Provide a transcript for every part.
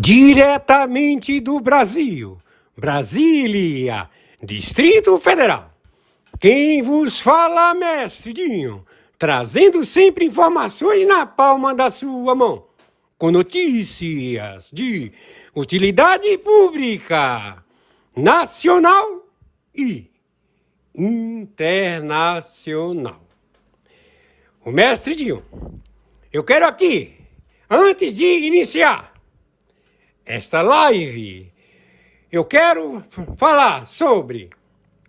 Diretamente do Brasil, Brasília, Distrito Federal. Quem vos fala, mestre Dinho, trazendo sempre informações na palma da sua mão, com notícias de utilidade pública, nacional e internacional. O mestre Dinho, eu quero aqui, antes de iniciar esta live, eu quero falar sobre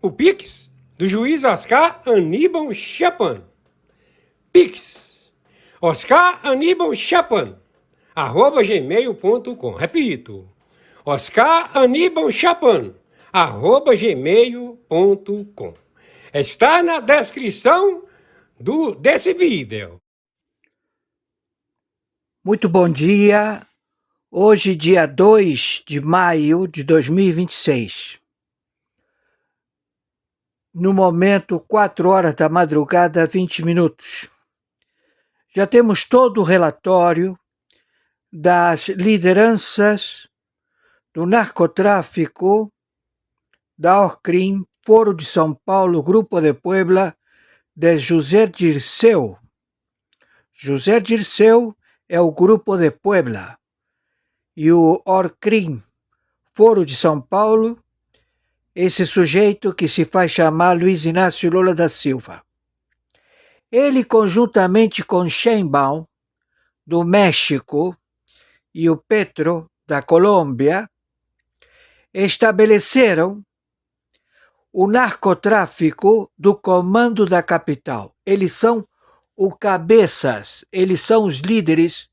o Pix do juiz Oscar Aníbal Chapan. Pix, Oscar Aníbal Chapan, @gmail.com. Repito, Oscar Aníbal Chapan, @gmail.com. Está na descrição desse vídeo. Muito bom dia. Hoje, dia 2 de maio de 2026. No momento, 4 horas da madrugada, 20 minutos. Já temos todo o relatório das lideranças do narcotráfico, da Orcrim, Foro de São Paulo, Grupo de Puebla, de José Dirceu. José Dirceu é o Grupo de Puebla. E o Orcrim, Foro de São Paulo, esse sujeito que se faz chamar Luiz Inácio Lula da Silva. Ele, conjuntamente com Sheinbaum, do México, e o Petro, da Colômbia, estabeleceram o narcotráfico do comando da capital. Eles são os cabeças, eles são os líderes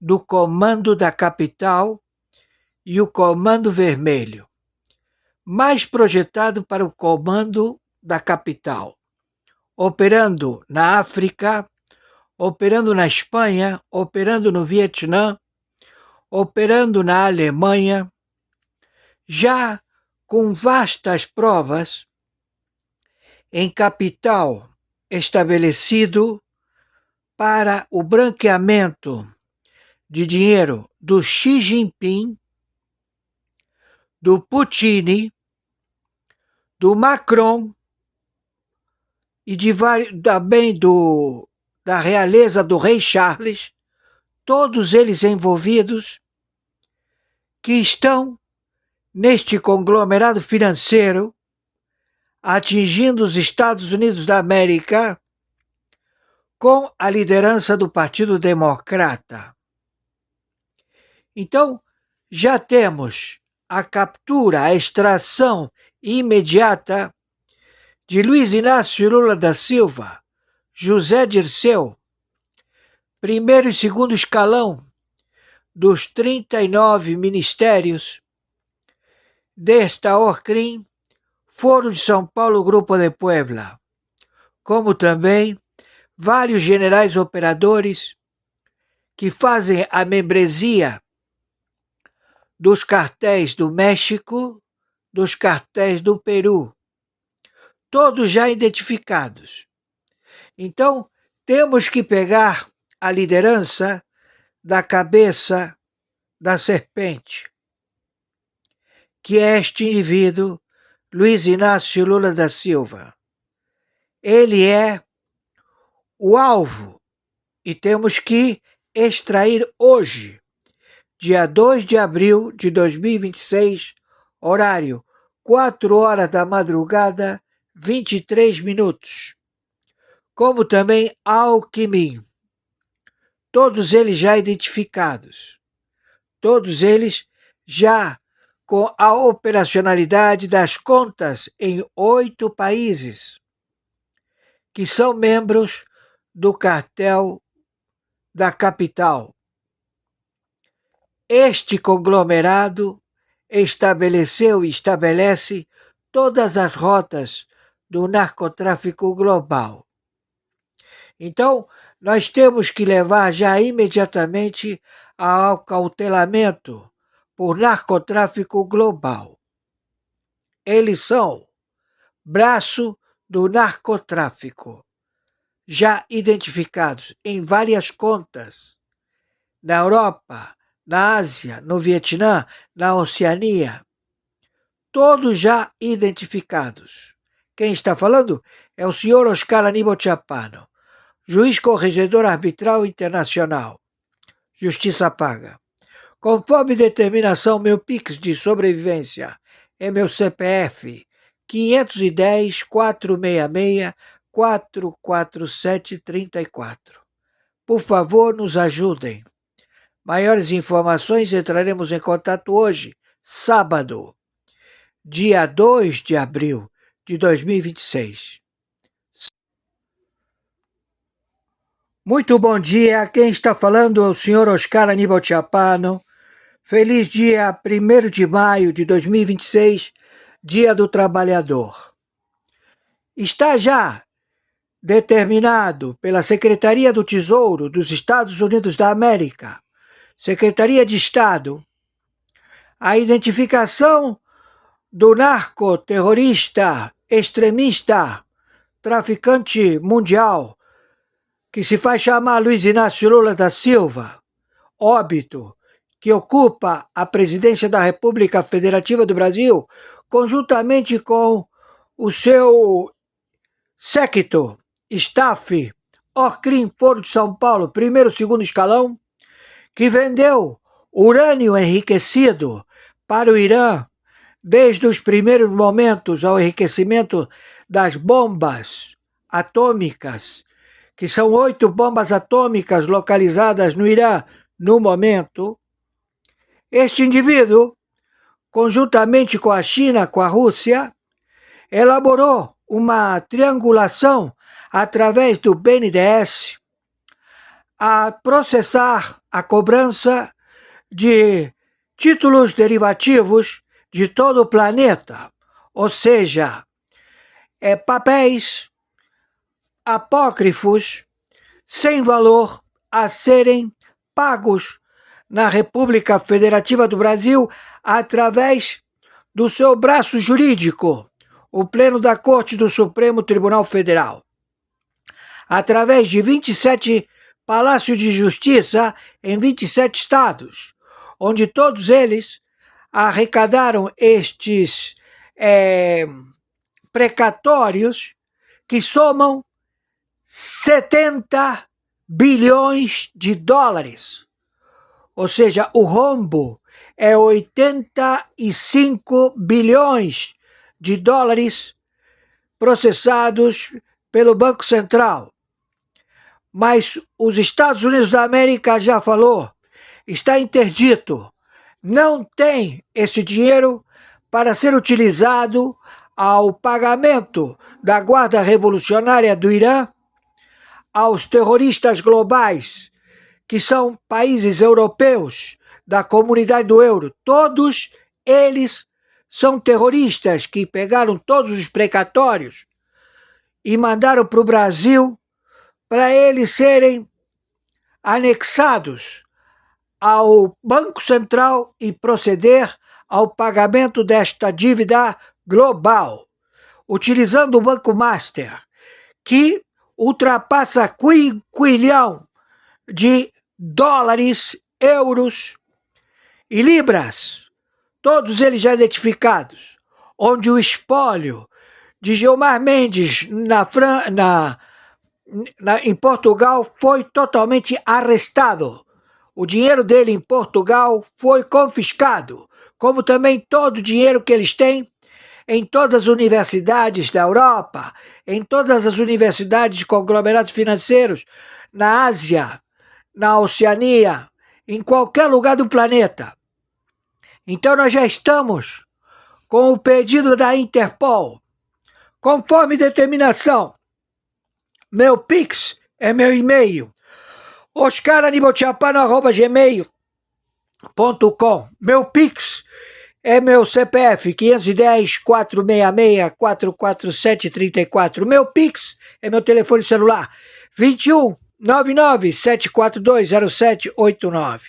do comando da capital e o comando vermelho, mais projetado para o comando da capital, operando na África, operando na Espanha, operando no Vietnã, operando na Alemanha, já com vastas provas em capital estabelecido para o branqueamento de dinheiro do Xi Jinping, do Putin, do Macron e de também da realeza do rei Charles, todos eles envolvidos, que estão neste conglomerado financeiro, atingindo os Estados Unidos da América com a liderança do Partido Democrata. Então, já temos a captura, a extração imediata de Luiz Inácio Lula da Silva, José Dirceu, primeiro e segundo escalão dos 39 ministérios desta Orcrim, Foro de São Paulo, Grupo de Puebla, como também vários generais operadores que fazem a membresia dos cartéis do México, dos cartéis do Peru, todos já identificados. Então, temos que pegar a liderança da cabeça da serpente, que é este indivíduo, Luiz Inácio Lula da Silva. Ele é o alvo e temos que extrair hoje, dia 2 de abril de 2026, horário 4 horas da madrugada, 23 minutos. Como também Alckmin. Todos eles já identificados. Todos eles já com a operacionalidade das contas em 8 países, que são membros do cartel da capital. Este conglomerado estabeleceu e estabelece todas as rotas do narcotráfico global. Então, nós temos que levar já imediatamente ao acautelamento por narcotráfico global. Eles são braço do narcotráfico, já identificados em várias contas, na Europa, na Ásia, no Vietnã, na Oceania, todos já identificados. Quem está falando é o senhor Oscar Aníbal Chapano, juiz corregedor arbitral internacional. Justiça paga. Conforme determinação, meu Pix de sobrevivência é meu CPF 510-466-44734. Por favor, nos ajudem. Maiores informações entraremos em contato hoje, sábado, dia 2 de abril de 2026. Muito bom dia, quem está falando é o senhor Oscar Aníbal Chapano. Feliz dia 1º de maio de 2026, Dia do Trabalhador. Está já determinado pela Secretaria do Tesouro dos Estados Unidos da América, Secretaria de Estado, a identificação do narcoterrorista, extremista, traficante mundial, que se faz chamar Luiz Inácio Lula da Silva, óbito, que ocupa a presidência da República Federativa do Brasil, conjuntamente com o seu séquito, staff, Orcrim Foro de São Paulo, primeiro e segundo escalão, que vendeu urânio enriquecido para o Irã, desde os primeiros momentos ao enriquecimento das bombas atômicas, que são 8 bombas atômicas localizadas no Irã no momento. Este indivíduo, conjuntamente com a China, com a Rússia, elaborou uma triangulação através do BNDES a processar a cobrança de títulos derivativos de todo o planeta, ou seja, papéis apócrifos sem valor a serem pagos na República Federativa do Brasil através do seu braço jurídico, o Pleno da Corte do Supremo Tribunal Federal, através de 27 palácios de justiça em 27 estados, onde todos eles arrecadaram estes precatórios que somam 70 bilhões de dólares. Ou seja, o rombo é 85 bilhões de dólares processados pelo Banco Central. Mas os Estados Unidos da América já falou, está interdito, não tem esse dinheiro para ser utilizado ao pagamento da Guarda Revolucionária do Irã, aos terroristas globais, que são países europeus da comunidade do euro. Todos eles são terroristas que pegaram todos os precatórios e mandaram para o Brasil para eles serem anexados ao Banco Central e proceder ao pagamento desta dívida global, utilizando o Banco Master, que ultrapassa quilhão de dólares, euros e libras, todos eles já identificados, onde o espólio de Gilmar Mendes em Portugal foi totalmente arrestado. O dinheiro dele em Portugal foi confiscado, como também todo o dinheiro que eles têm em todas as universidades da Europa, em todas as universidades de conglomerados financeiros, na Ásia, na Oceania, em qualquer lugar do planeta. Então nós já estamos com o pedido da Interpol, conforme determinação. Meu Pix é meu e-mail, oscaranibalchapano@gmail.com. Meu Pix é meu CPF 510-466-44734. Meu Pix é meu telefone celular 21-99-742-0789.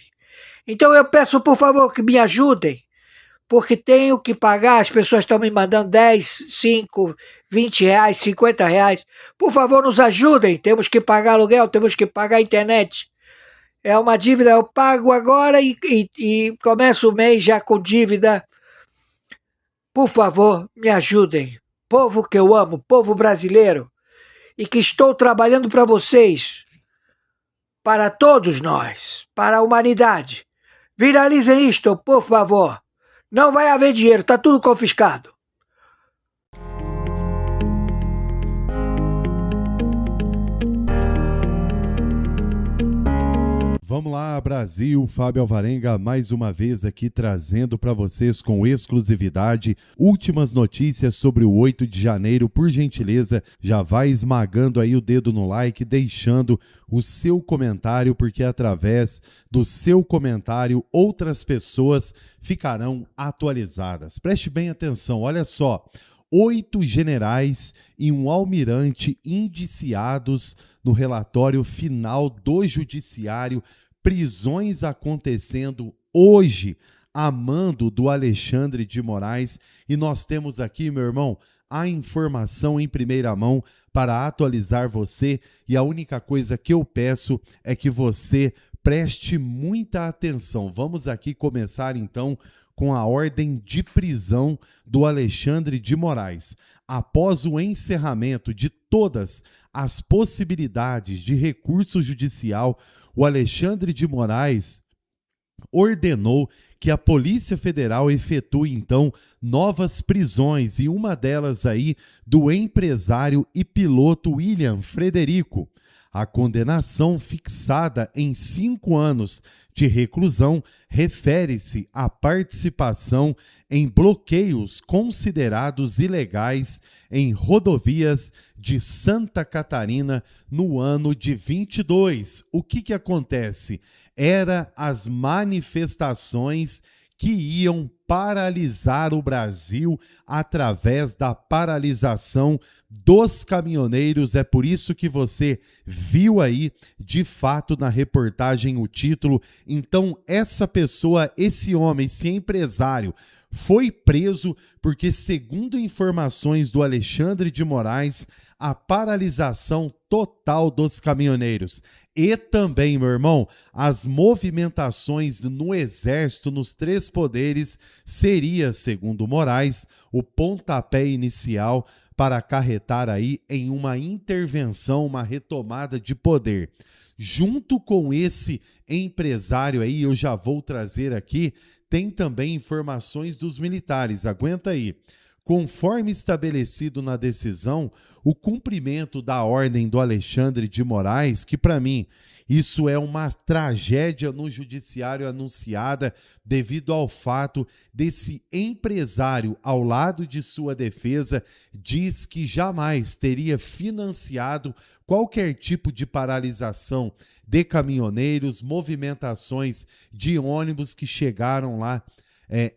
Então eu peço, por favor, que me ajudem, porque tenho que pagar, as pessoas estão me mandando 10, 5, 20 reais, 50 reais. Por favor, nos ajudem, temos que pagar aluguel, temos que pagar a internet. É uma dívida, eu pago agora e começo o mês já com dívida. Por favor, me ajudem. Povo que eu amo, povo brasileiro, e que estou trabalhando para vocês, para todos nós, para a humanidade. Viralizem isto, por favor. Não vai haver dinheiro, está tudo confiscado. Vamos lá, Brasil, Fábio Alvarenga mais uma vez aqui trazendo para vocês com exclusividade últimas notícias sobre o 8 de janeiro. Por gentileza, já vai esmagando aí o dedo no like, deixando o seu comentário, porque através do seu comentário outras pessoas ficarão atualizadas. Preste bem atenção, olha só. 8 generais e um almirante indiciados no relatório final do Judiciário, prisões acontecendo hoje a mando do Alexandre de Moraes. E nós temos aqui, meu irmão, a informação em primeira mão para atualizar você. E a única coisa que eu peço é que você preste muita atenção. Vamos aqui começar então com a ordem de prisão do Alexandre de Moraes. Após o encerramento de todas as possibilidades de recurso judicial, o Alexandre de Moraes ordenou que a Polícia Federal efetue, então, novas prisões, e uma delas aí do empresário e piloto William Frederico. A condenação, fixada em 5 anos de reclusão, refere-se à participação em bloqueios considerados ilegais em rodovias de Santa Catarina no ano de 22. O que acontece? Era as manifestações que iam paralisar o Brasil através da paralisação dos caminhoneiros. É por isso que você viu aí, de fato, na reportagem o título. Então, essa pessoa, esse homem, esse empresário, foi preso porque, segundo informações do Alexandre de Moraes, a paralisação total dos caminhoneiros e também, meu irmão, as movimentações no Exército, nos 3 poderes, seria, segundo Moraes, o pontapé inicial para acarretar aí em uma intervenção, uma retomada de poder. Junto com esse empresário aí, eu já vou trazer aqui, tem também informações dos militares, aguenta aí. Conforme estabelecido na decisão, o cumprimento da ordem do Alexandre de Moraes, que para mim isso é uma tragédia no judiciário anunciada devido ao fato desse empresário, ao lado de sua defesa, diz que jamais teria financiado qualquer tipo de paralisação de caminhoneiros, movimentações de ônibus que chegaram lá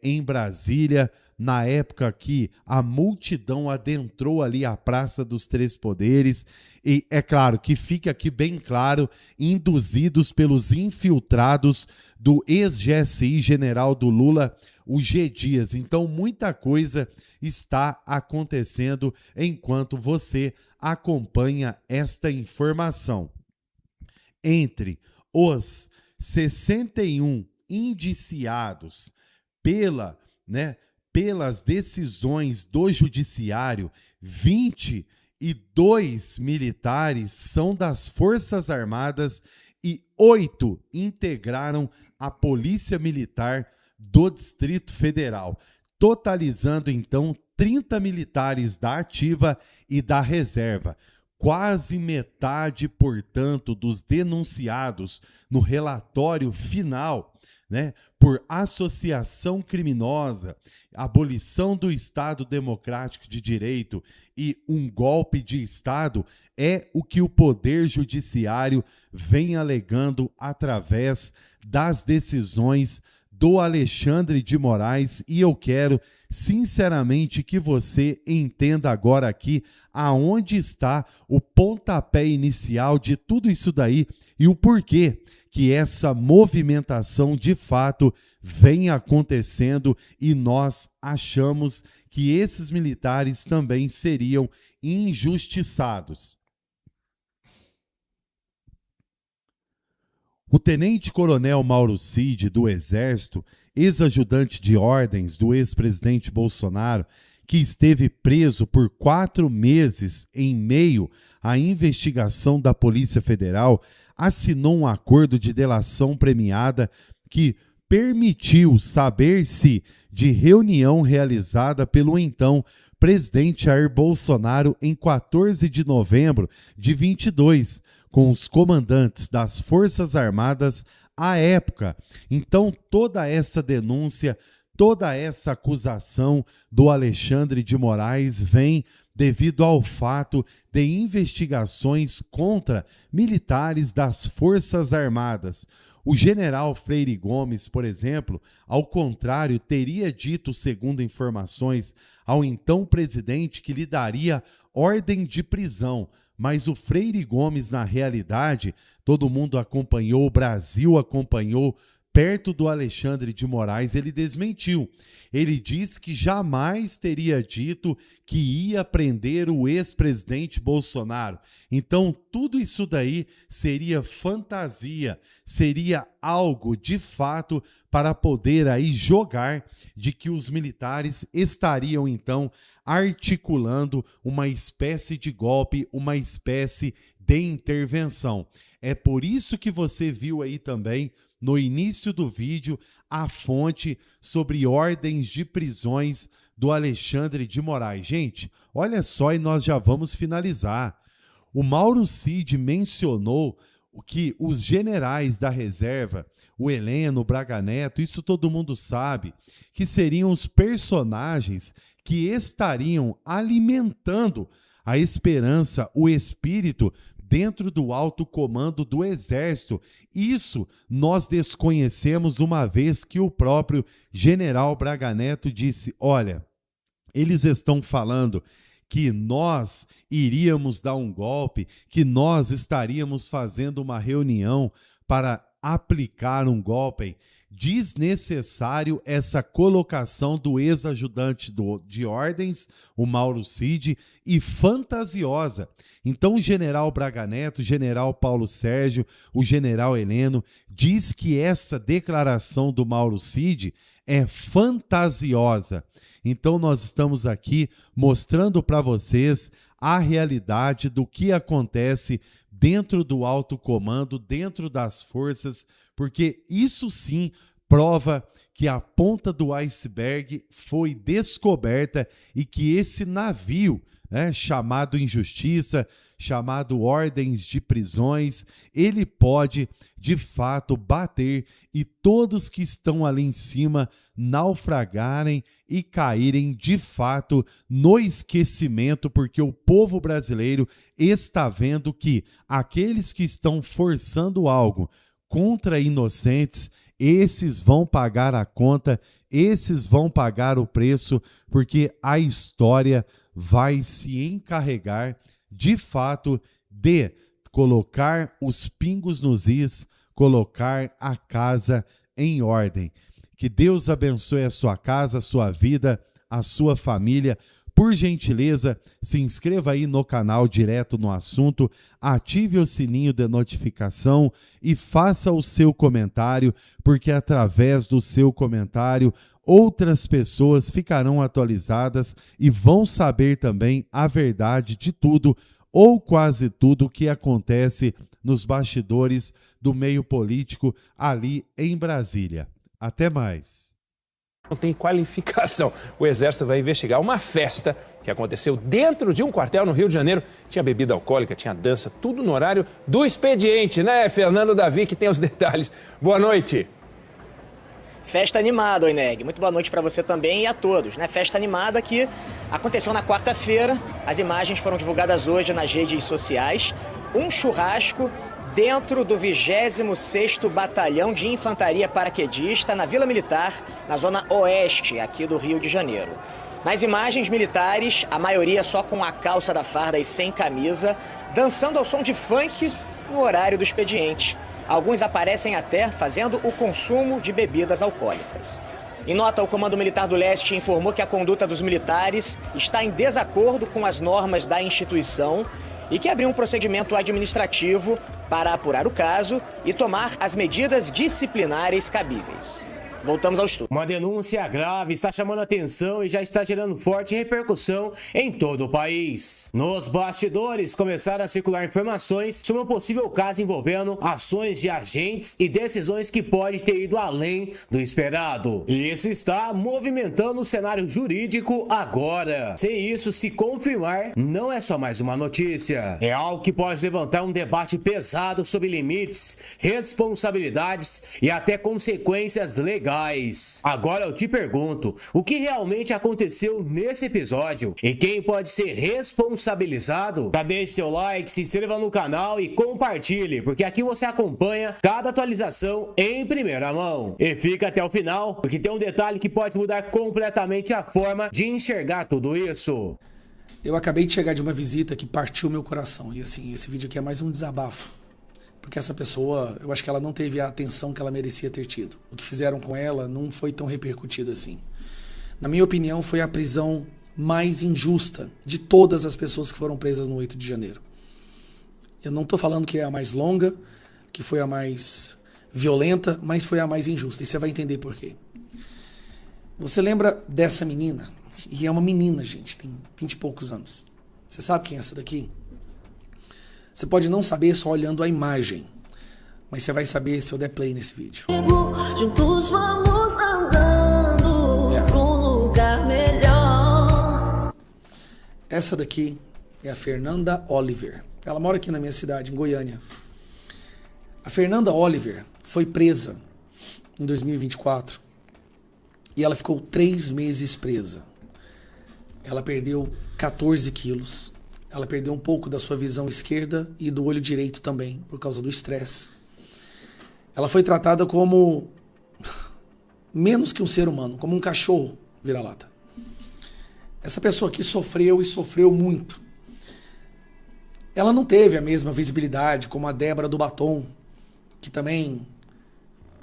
em Brasília, na época que a multidão adentrou ali a Praça dos 3 Poderes. E é claro que fica aqui bem claro, induzidos pelos infiltrados do ex-GSI general do Lula, o G. Dias. Então muita coisa está acontecendo enquanto você acompanha esta informação. Entre os 61 indiciados pelas decisões do judiciário, 22 militares são das Forças Armadas e 8 integraram a Polícia Militar do Distrito Federal, totalizando então 30 militares da ativa e da reserva. Quase metade, portanto, dos denunciados no relatório final, por associação criminosa, abolição do Estado Democrático de Direito e um golpe de Estado, é o que o Poder Judiciário vem alegando através das decisões do Alexandre de Moraes. E eu quero, sinceramente, que você entenda agora aqui aonde está o pontapé inicial de tudo isso daí e o porquê que essa movimentação de fato vem acontecendo, e nós achamos que esses militares também seriam injustiçados. O tenente-coronel Mauro Cid, do Exército, ex-ajudante de ordens do ex-presidente Bolsonaro, que esteve preso por 4 meses em meio à investigação da Polícia Federal, assinou um acordo de delação premiada que permitiu saber-se de reunião realizada pelo então presidente Jair Bolsonaro em 14 de novembro de 22, com os comandantes das Forças Armadas à época. Então, toda essa denúncia, toda essa acusação do Alexandre de Moraes vem devido ao fato de investigações contra militares das Forças Armadas. O general Freire Gomes, por exemplo, ao contrário, teria dito, segundo informações, ao então presidente que lhe daria ordem de prisão. Mas o Freire Gomes, na realidade, todo mundo acompanhou, o Brasil acompanhou, perto do Alexandre de Moraes, ele desmentiu. Ele disse que jamais teria dito que ia prender o ex-presidente Bolsonaro. Então, tudo isso daí seria fantasia, seria algo de fato para poder aí jogar de que os militares estariam então articulando uma espécie de golpe, uma espécie de intervenção. É por isso que você viu aí também no início do vídeo a fonte sobre ordens de prisões do Alexandre de Moraes. Gente, olha só, e nós já vamos finalizar. O Mauro Cid mencionou que os generais da reserva, o Heleno, o Braga Neto, isso todo mundo sabe, que seriam os personagens que estariam alimentando a esperança, o espírito dentro do alto comando do Exército. Isso nós desconhecemos, uma vez que o próprio general Braga Neto disse: olha, eles estão falando que nós iríamos dar um golpe, que nós estaríamos fazendo uma reunião para aplicar um golpe. Desnecessário essa colocação do ex-ajudante de ordens, o Mauro Cid, e fantasiosa. Então o general Braga Neto, o general Paulo Sérgio, o general Heleno diz que essa declaração do Mauro Cid é fantasiosa. Então nós estamos aqui mostrando para vocês a realidade do que acontece dentro do alto comando, dentro das forças, porque isso sim prova que a ponta do iceberg foi descoberta e que esse navio, chamado injustiça, chamado ordens de prisões, ele pode de fato bater e todos que estão ali em cima naufragarem e caírem de fato no esquecimento, porque o povo brasileiro está vendo que aqueles que estão forçando algo contra inocentes, esses vão pagar a conta, esses vão pagar o preço, porque a história vai se encarregar de fato de colocar os pingos nos is, colocar a casa em ordem. Que Deus abençoe a sua casa, a sua vida, a sua família. Por gentileza, se inscreva aí no canal Direto no Assunto, ative o sininho de notificação e faça o seu comentário, porque através do seu comentário outras pessoas ficarão atualizadas e vão saber também a verdade de tudo ou quase tudo o que acontece nos bastidores do meio político ali em Brasília. Até mais. Não tem qualificação. O Exército vai investigar uma festa que aconteceu dentro de um quartel no Rio de Janeiro. Tinha bebida alcoólica, tinha dança, tudo no horário do expediente, né, Fernando Davi, que tem os detalhes. Boa noite. Festa animada, Oineg. Muito boa noite para você também e a todos, né? Festa animada que aconteceu na quarta-feira. As imagens foram divulgadas hoje nas redes sociais. Um churrasco dentro do 26º Batalhão de Infantaria Paraquedista, na Vila Militar, na zona oeste aqui do Rio de Janeiro. Nas imagens, militares, a maioria só com a calça da farda e sem camisa, dançando ao som de funk no horário do expediente. Alguns aparecem até fazendo o consumo de bebidas alcoólicas. Em nota, o Comando Militar do Leste informou que a conduta dos militares está em desacordo com as normas da instituição e que abriu um procedimento administrativo para apurar o caso e tomar as medidas disciplinares cabíveis. Voltamos ao estudo. Uma denúncia grave está chamando a atenção e já está gerando forte repercussão em todo o país. Nos bastidores começaram a circular informações sobre um possível caso envolvendo ações de agentes e decisões que podem ter ido além do esperado. E isso está movimentando o cenário jurídico agora. Se isso se confirmar, não é só mais uma notícia. É algo que pode levantar um debate pesado sobre limites, responsabilidades e até consequências legais. Agora eu te pergunto, o que realmente aconteceu nesse episódio? E quem pode ser responsabilizado? Já deixe seu like, se inscreva no canal e compartilhe, porque aqui você acompanha cada atualização em primeira mão. E fica até o final, porque tem um detalhe que pode mudar completamente a forma de enxergar tudo isso. Eu acabei de chegar de uma visita que partiu meu coração. E assim, esse vídeo aqui é mais um desabafo. Porque essa pessoa, eu acho que ela não teve a atenção que ela merecia ter tido. O que fizeram com ela não foi tão repercutido assim. Na minha opinião, foi a prisão mais injusta de todas as pessoas que foram presas no 8 de janeiro. Eu não estou falando que é a mais longa, que foi a mais violenta, mas foi a mais injusta. E você vai entender por quê. Você lembra dessa menina? E é uma menina, gente, tem 20 e poucos anos. Você sabe quem é essa daqui? Você pode não saber só olhando a imagem, mas você vai saber se eu der play nesse vídeo. Juntos vamos andando pra um lugar melhor. Essa daqui é a Fernanda Oliver. Ela mora aqui na minha cidade, em Goiânia. A Fernanda Oliver foi presa em 2024 e ela ficou 3 meses presa. Ela perdeu 14 quilos. Ela perdeu um pouco da sua visão esquerda e do olho direito também, por causa do estresse. Ela foi tratada como menos que um ser humano, como um cachorro vira-lata. Essa pessoa aqui sofreu e sofreu muito. Ela não teve a mesma visibilidade como a Débora do Batom, que também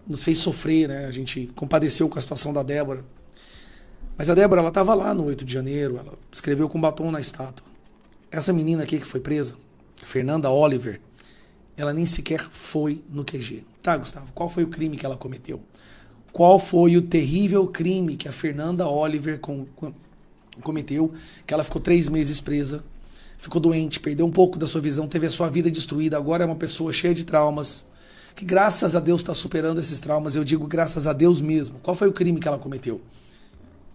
nos fez sofrer, né? A gente compadeceu com a situação da Débora. Mas a Débora, ela estava lá no 8 de janeiro, ela escreveu com batom na estátua. Essa menina aqui que foi presa, Fernanda Oliver, ela nem sequer foi no QG. Tá, Gustavo, qual foi o crime que ela cometeu? Qual foi o terrível crime que a Fernanda Oliver cometeu, que ela ficou 3 meses presa, ficou doente, perdeu um pouco da sua visão, teve a sua vida destruída, agora é uma pessoa cheia de traumas, que graças a Deus está superando esses traumas, eu digo graças a Deus mesmo. Qual foi o crime que ela cometeu?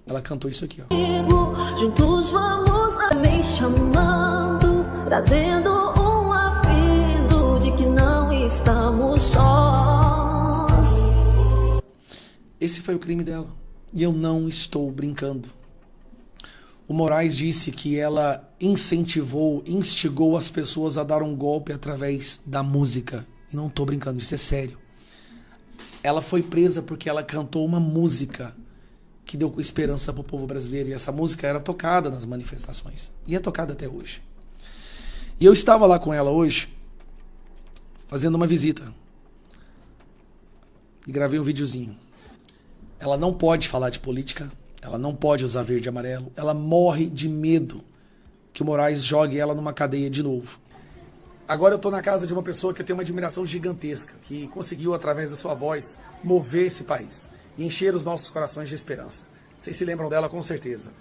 Ela cantou isso aqui, ó. Juntos vamos me chamando, trazendo um aviso de que não estamos sós. Esse foi o crime dela. E eu não estou brincando. O Moraes disse que ela incentivou, instigou as pessoas a dar um golpe através da música. E não estou brincando, isso é sério. Ela foi presa porque ela cantou uma música que deu esperança para o povo brasileiro. E essa música era tocada nas manifestações. E é tocada até hoje. E eu estava lá com ela hoje, fazendo uma visita. E gravei um videozinho. Ela não pode falar de política. Ela não pode usar verde e amarelo. Ela morre de medo que o Moraes jogue ela numa cadeia de novo. Agora eu estou na casa de uma pessoa que eu tenho uma admiração gigantesca, que conseguiu, através da sua voz, mover esse país e encher os nossos corações de esperança. Vocês se lembram dela com certeza.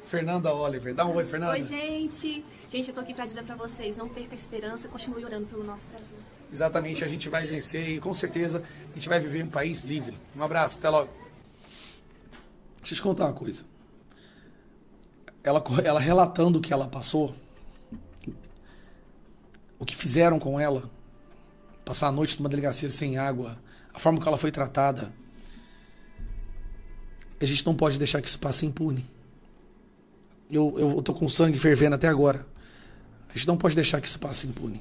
Fernanda Oliver. Dá um oi, Fernanda. Oi, gente. Gente, eu tô aqui para dizer para vocês, não perca a esperança, continue orando pelo nosso Brasil. Exatamente, a gente vai vencer e com certeza a gente vai viver um país livre. Um abraço, até logo. Deixa eu te contar uma coisa. Ela relatando o que ela passou, o que fizeram com ela, passar a noite numa delegacia sem água, a forma que ela foi tratada, a gente não pode deixar que isso passe impune. Eu tô com o sangue fervendo até agora. A gente não pode deixar que isso passe impune.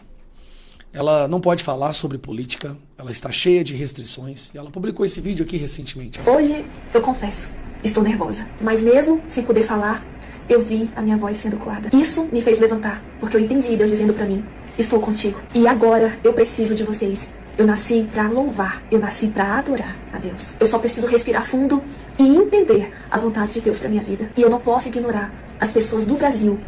Ela não pode falar sobre política, ela está cheia de restrições, e ela publicou esse vídeo aqui recentemente. Hoje, eu confesso, estou nervosa. Mas mesmo sem poder falar, eu vi a minha voz sendo coada. Isso me fez levantar, porque eu entendi Deus dizendo pra mim, estou contigo. E agora eu preciso de vocês. Eu nasci pra louvar, eu nasci pra adorar a Deus. Eu só preciso respirar fundo e entender a vontade de Deus pra minha vida. E eu não posso ignorar as pessoas do Brasil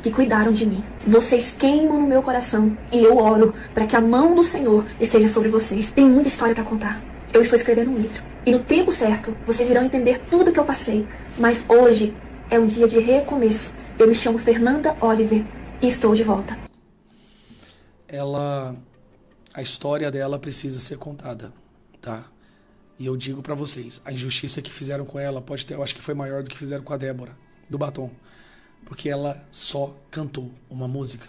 que cuidaram de mim. Vocês queimam no meu coração e eu oro para que a mão do Senhor esteja sobre vocês. Tem muita história para contar. Eu estou escrevendo um livro. E no tempo certo, vocês irão entender tudo que eu passei. Mas hoje é um dia de recomeço. Eu me chamo Fernanda Oliver e estou de volta. A história dela precisa ser contada, tá? E eu digo pra vocês, a injustiça que fizeram com ela pode ter, eu acho que foi maior do que fizeram com a Débora, do Batom. Porque ela só cantou uma música.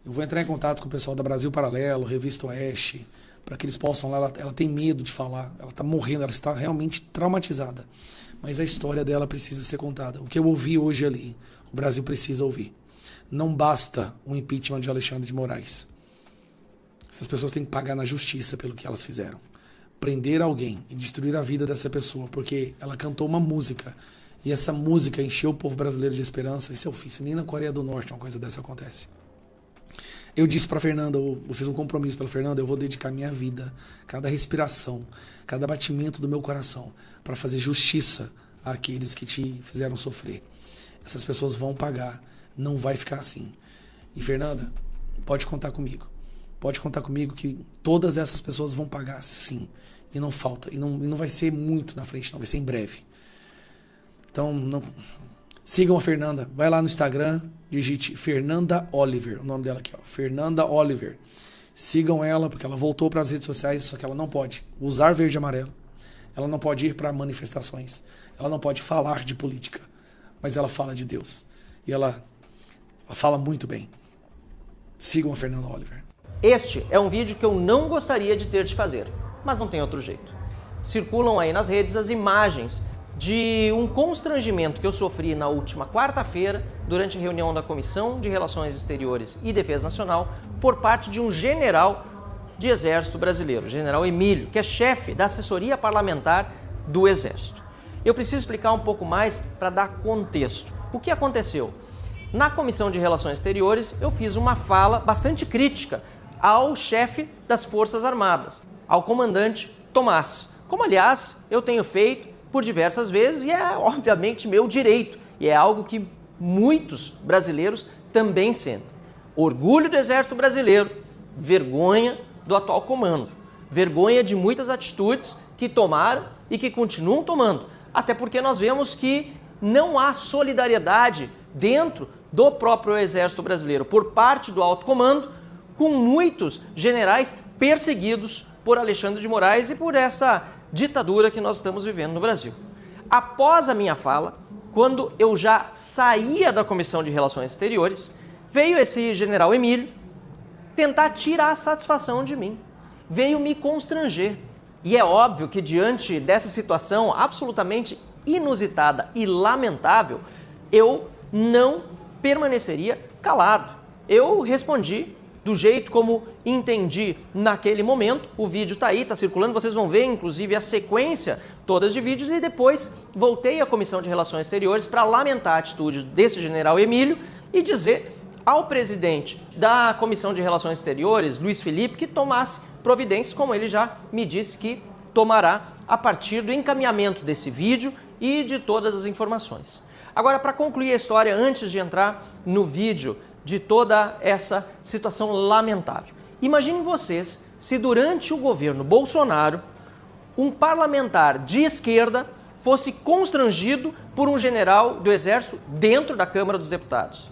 Eu vou entrar em contato com o pessoal da Brasil Paralelo, Revista Oeste, para que eles possam lá. Ela tem medo de falar, ela está morrendo, ela está realmente traumatizada. Mas a história dela precisa ser contada. O que eu ouvi hoje ali, o Brasil precisa ouvir. Não basta o impeachment de Alexandre de Moraes. Essas pessoas têm que pagar na justiça pelo que elas fizeram. Prender alguém e destruir a vida dessa pessoa, porque ela cantou uma música. E essa música encheu o povo brasileiro de esperança. Isso é ofício. Nem na Coreia do Norte uma coisa dessa acontece. Eu disse para Fernanda, eu fiz um compromisso pela Fernanda, eu vou dedicar minha vida, cada respiração, cada batimento do meu coração, para fazer justiça àqueles que te fizeram sofrer. Essas pessoas vão pagar, não vai ficar assim. E Fernanda, pode contar comigo. Pode contar comigo que todas essas pessoas vão pagar sim. E não falta. E não vai ser muito na frente, não. Vai ser em breve. Então, sigam a Fernanda. Vai lá no Instagram, digite Fernanda Oliver. O nome dela aqui, ó. Fernanda Oliver. Sigam ela, porque ela voltou para as redes sociais, só que ela não pode usar verde e amarelo. Ela não pode ir para manifestações. Ela não pode falar de política. Mas ela fala de Deus. E ela fala muito bem. Sigam a Fernanda Oliver. Este é um vídeo que eu não gostaria de ter de fazer, mas não tem outro jeito. Circulam aí nas redes as imagens de um constrangimento que eu sofri na última quarta-feira durante a reunião da Comissão de Relações Exteriores e Defesa Nacional por parte de um general de Exército Brasileiro, General Emílio, que é chefe da assessoria parlamentar do Exército. Eu preciso explicar um pouco mais para dar contexto. O que aconteceu? Na Comissão de Relações Exteriores eu fiz uma fala bastante crítica ao chefe das Forças Armadas, ao comandante Tomás, como aliás eu tenho feito por diversas vezes e é obviamente meu direito e é algo que muitos brasileiros também sentem. Orgulho do Exército Brasileiro, vergonha do atual comando, vergonha de muitas atitudes que tomaram e que continuam tomando, até porque nós vemos que não há solidariedade dentro do próprio Exército Brasileiro por parte do alto comando com muitos generais perseguidos por Alexandre de Moraes e por essa ditadura que nós estamos vivendo no Brasil. Após a minha fala, quando eu já saía da Comissão de Relações Exteriores, veio esse general Emílio tentar tirar a satisfação de mim. Veio me constranger. E é óbvio que diante dessa situação absolutamente inusitada e lamentável, eu não permaneceria calado. Eu respondi do jeito como entendi naquele momento. O vídeo tá aí, tá circulando, vocês vão ver inclusive a sequência todas de vídeos e depois voltei à Comissão de Relações Exteriores para lamentar a atitude desse general Emílio e dizer ao presidente da Comissão de Relações Exteriores, Luiz Felipe, que tomasse providências, como ele já me disse que tomará a partir do encaminhamento desse vídeo e de todas as informações. Agora, para concluir a história, antes de entrar no vídeo de toda essa situação lamentável. Imaginem vocês se durante o governo Bolsonaro, um parlamentar de esquerda fosse constrangido por um general do Exército dentro da Câmara dos Deputados.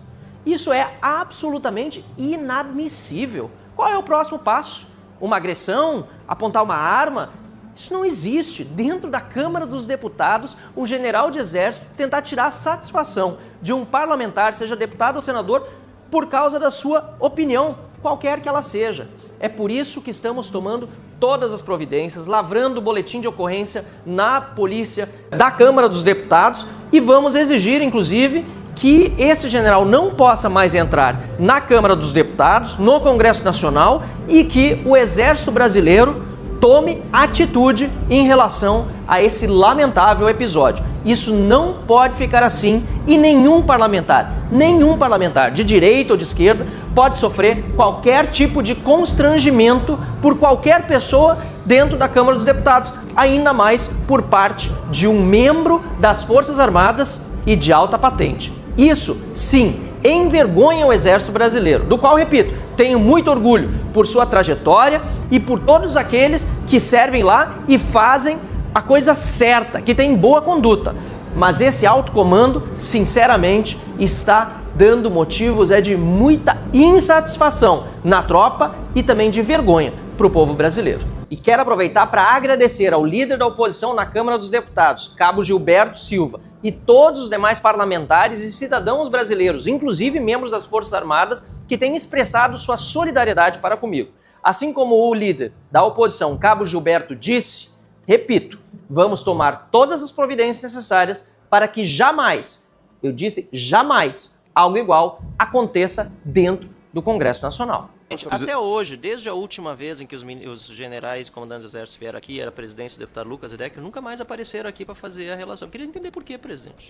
Isso é absolutamente inadmissível. Qual é o próximo passo? Uma agressão? Apontar uma arma? Isso não existe. Dentro da Câmara dos Deputados, um general de Exército tentar tirar a satisfação de um parlamentar, seja deputado ou senador, por causa da sua opinião, qualquer que ela seja. É por isso que estamos tomando todas as providências, lavrando o boletim de ocorrência na polícia da Câmara dos Deputados e vamos exigir, inclusive, que esse general não possa mais entrar na Câmara dos Deputados, no Congresso Nacional e que o Exército Brasileiro tome atitude em relação a esse lamentável episódio. Isso não pode ficar assim e nenhum parlamentar de direita ou de esquerda pode sofrer qualquer tipo de constrangimento por qualquer pessoa dentro da Câmara dos Deputados, ainda mais por parte de um membro das Forças Armadas e de alta patente. Isso, sim, envergonham o Exército Brasileiro, do qual, repito, tenho muito orgulho por sua trajetória e por todos aqueles que servem lá e fazem a coisa certa, que tem boa conduta. Mas esse alto comando, sinceramente, está dando motivos de muita insatisfação na tropa e também de vergonha para o povo brasileiro. E quero aproveitar para agradecer ao líder da oposição na Câmara dos Deputados, Cabo Gilberto Silva, e todos os demais parlamentares e cidadãos brasileiros, inclusive membros das Forças Armadas, que têm expressado sua solidariedade para comigo. Assim como o líder da oposição, Cabo Gilberto, disse, repito, vamos tomar todas as providências necessárias para que jamais, eu disse jamais, algo igual aconteça dentro do Congresso Nacional. Até hoje, desde a última vez em que os generais e comandantes do Exército vieram aqui, era a presidência do deputado Lucas Edecker, nunca mais apareceram aqui para fazer a relação. Eu queria entender por quê, presidente.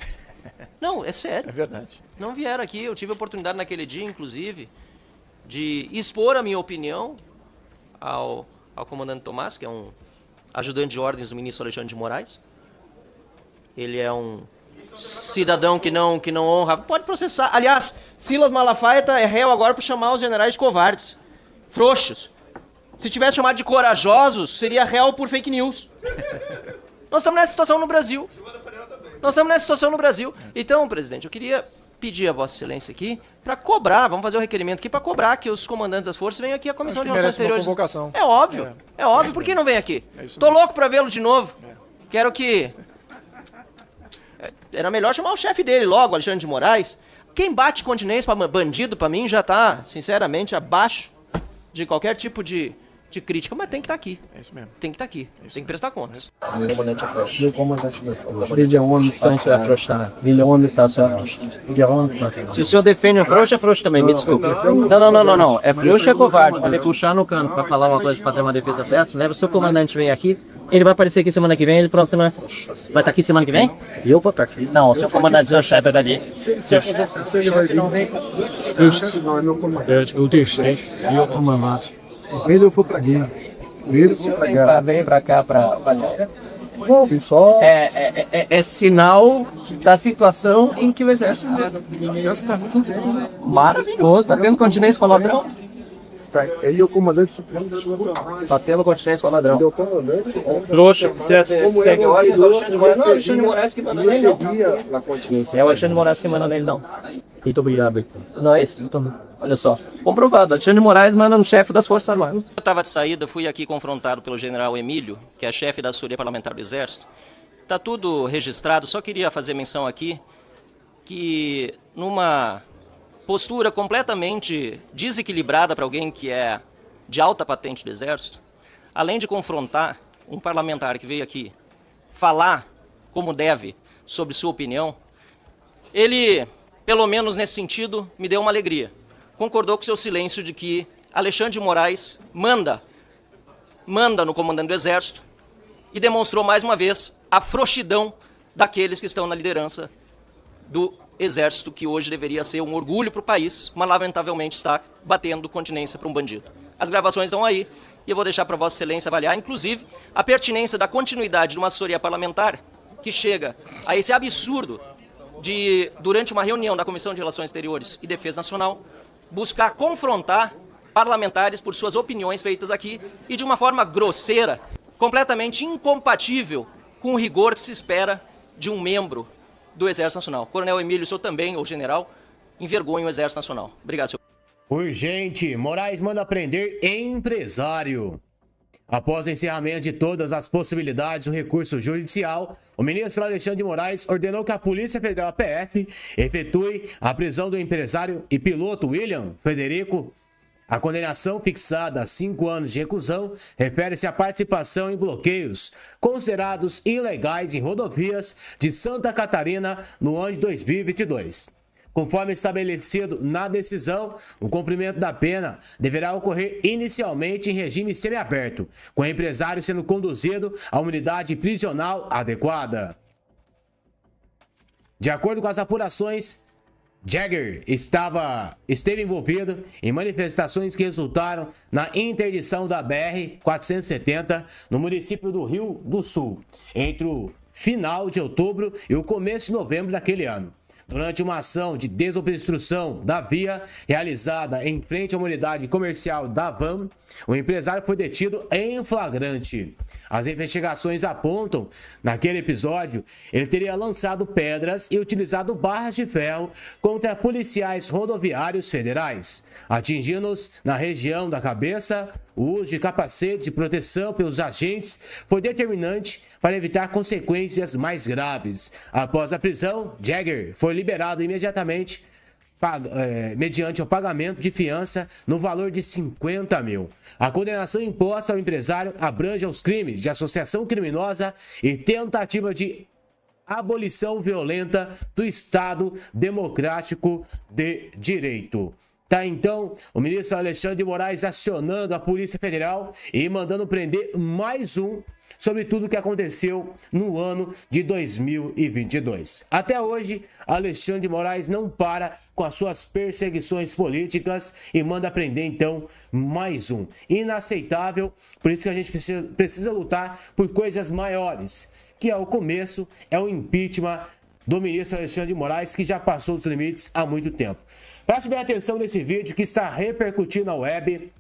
Não, é sério. É verdade. Não vieram aqui. Eu tive a oportunidade naquele dia, inclusive, de expor a minha opinião ao comandante Tomás, que é um ajudante de ordens do ministro Alexandre de Moraes. Ele é um cidadão que não honra. Pode processar. Aliás, Silas Malafaia é réu agora por chamar os generais de covardes, frouxos. Se tivesse chamado de corajosos, seria réu por fake news. Nós estamos nessa situação no Brasil. Então, presidente, eu queria pedir a Vossa Excelência aqui para cobrar, vamos fazer o requerimento aqui para cobrar que os comandantes das forças venham aqui à Comissão de Relações Exteriores. É óbvio, por que não vem aqui? Tô louco para vê-lo de novo. Quero que... Era melhor chamar o chefe dele logo, Alexandre de Moraes. Quem bate continência para bandido, para mim, já tá, sinceramente, abaixo de qualquer tipo de crítica, mas tem que estar aqui. É isso mesmo. Tem que estar aqui. Tem que prestar contas. Meu comandante é frouxo. Meu comandante é frouxo. Desde onde está afrouxado? Desde onde está afrouxado? Se o senhor defende o frouxo, é frouxo também, me desculpe. Não. É frouxo é covarde. Vai puxar no cano para falar uma coisa, para ter uma defesa dessa, leva o seu comandante vem aqui, ele vai aparecer aqui semana que vem, ele pronto que não é frouxo. Vai estar aqui semana que vem? Eu vou estar aqui. Não, o seu comandante é o chefe dali. Seu chefe não vem. Seu chefe não é meu comandante, eu tenho chefe e o comandante. Ele eu for pra guerra. Vem pra cá pra avaliar. É sinal da situação em que o exército está maravilhoso. Tá tendo continência com o ladrão? Ele é o comandante supremo. Tá tendo continência com o ladrão. Ele é o comandante. Trouxa, segue ordens. Não é o Alexandre de Moraes que manda nele, não. É o Alexandre de Moraes que manda nele, não. Muito obrigado. Não é isso? Olha só, comprovado. Alexandre de Moraes manda no chefe das Forças Armadas. Eu estava de saída, fui aqui confrontado pelo general Emílio, que é chefe da assessoria parlamentar do Exército. Está tudo registrado, só queria fazer menção aqui que numa postura completamente desequilibrada para alguém que é de alta patente do Exército, além de confrontar um parlamentar que veio aqui falar como deve sobre sua opinião, ele, pelo menos nesse sentido, me deu uma alegria. Concordou com seu silêncio de que Alexandre de Moraes manda no comandante do Exército e demonstrou mais uma vez a frouxidão daqueles que estão na liderança do Exército, que hoje deveria ser um orgulho para o país, mas lamentavelmente está batendo continência para um bandido. As gravações estão aí e eu vou deixar para Vossa Excelência avaliar, inclusive, a pertinência da continuidade de uma assessoria parlamentar que chega a esse absurdo de, durante uma reunião da Comissão de Relações Exteriores e Defesa Nacional, buscar confrontar parlamentares por suas opiniões feitas aqui e de uma forma grosseira, completamente incompatível com o rigor que se espera de um membro do Exército Nacional. Coronel Emílio, o senhor também, ou general, envergonha o Exército Nacional. Obrigado, senhor. Urgente, Moraes manda prender empresário. Após o encerramento de todas as possibilidades do recurso judicial, o ministro Alexandre de Moraes ordenou que a Polícia Federal, a PF, efetue a prisão do empresário e piloto William Frederico. A condenação fixada a 5 anos de reclusão refere-se à participação em bloqueios considerados ilegais em rodovias de Santa Catarina no ano de 2022. Conforme estabelecido na decisão, o cumprimento da pena deverá ocorrer inicialmente em regime semiaberto, com o empresário sendo conduzido a uma unidade prisional adequada. De acordo com as apurações, Jagger esteve envolvido em manifestações que resultaram na interdição da BR-470 no município do Rio do Sul, entre o final de outubro e o começo de novembro daquele ano. Durante uma ação de desobstrução da via realizada em frente a uma unidade comercial da Van, o empresário foi detido em flagrante. As investigações apontam, naquele episódio, ele teria lançado pedras e utilizado barras de ferro contra policiais rodoviários federais, atingindo-os na região da cabeça. O uso de capacete de proteção pelos agentes foi determinante para evitar consequências mais graves. Após a prisão, Jagger foi liberado imediatamente mediante o pagamento de fiança no valor de 50 mil. A condenação imposta ao empresário abrange os crimes de associação criminosa e tentativa de abolição violenta do Estado Democrático de Direito. Tá, então, o ministro Alexandre de Moraes acionando a Polícia Federal e mandando prender mais um sobre tudo o que aconteceu no ano de 2022. Até hoje, Alexandre de Moraes não para com as suas perseguições políticas e manda prender, então, mais um. Inaceitável, por isso que a gente precisa lutar por coisas maiores, que é o começo, é o impeachment do ministro Alexandre de Moraes, que já passou dos limites há muito tempo. Preste bem atenção nesse vídeo que está repercutindo na web,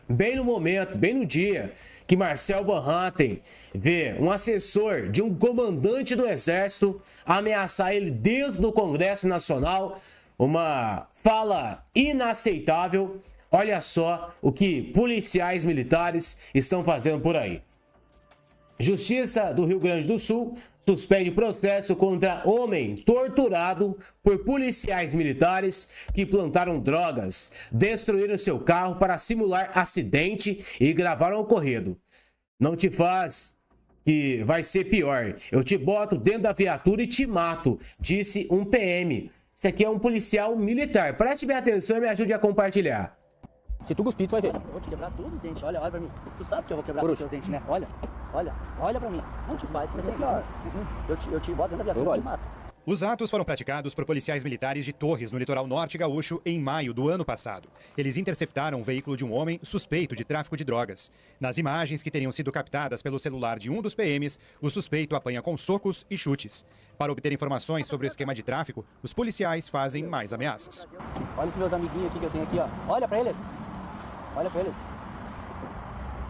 bem no momento, bem no dia que Marcel Van Hatten vê um assessor de um comandante do Exército ameaçar ele dentro do Congresso Nacional, uma fala inaceitável. Olha só o que policiais militares estão fazendo por aí. Justiça do Rio Grande do Sul suspende processo contra homem torturado por policiais militares que plantaram drogas, destruíram seu carro para simular acidente e gravaram o ocorrido. Não te faz, que vai ser pior. Eu te boto dentro da viatura e te mato, disse um PM. Isso aqui é um policial militar. Preste bem atenção e me ajude a compartilhar. Se tu cuspir, tu vai ver. Eu vou te quebrar todos os dentes. Olha pra mim. Tu sabe que eu vou quebrar todos os teus dentes, né? Olha pra mim. Não te faz, que vai ser pior. Eu te boto dentro da viatura e te mato. Os atos foram praticados por policiais militares de Torres, no litoral norte gaúcho, em maio do ano passado. Eles interceptaram o veículo de um homem suspeito de tráfico de drogas. Nas imagens que teriam sido captadas pelo celular de um dos PMs, o suspeito apanha com socos e chutes. Para obter informações sobre o esquema de tráfico, os policiais fazem mais ameaças. Olha os meus amiguinhos aqui que eu tenho aqui, ó. Olha pra eles. Olha pra eles.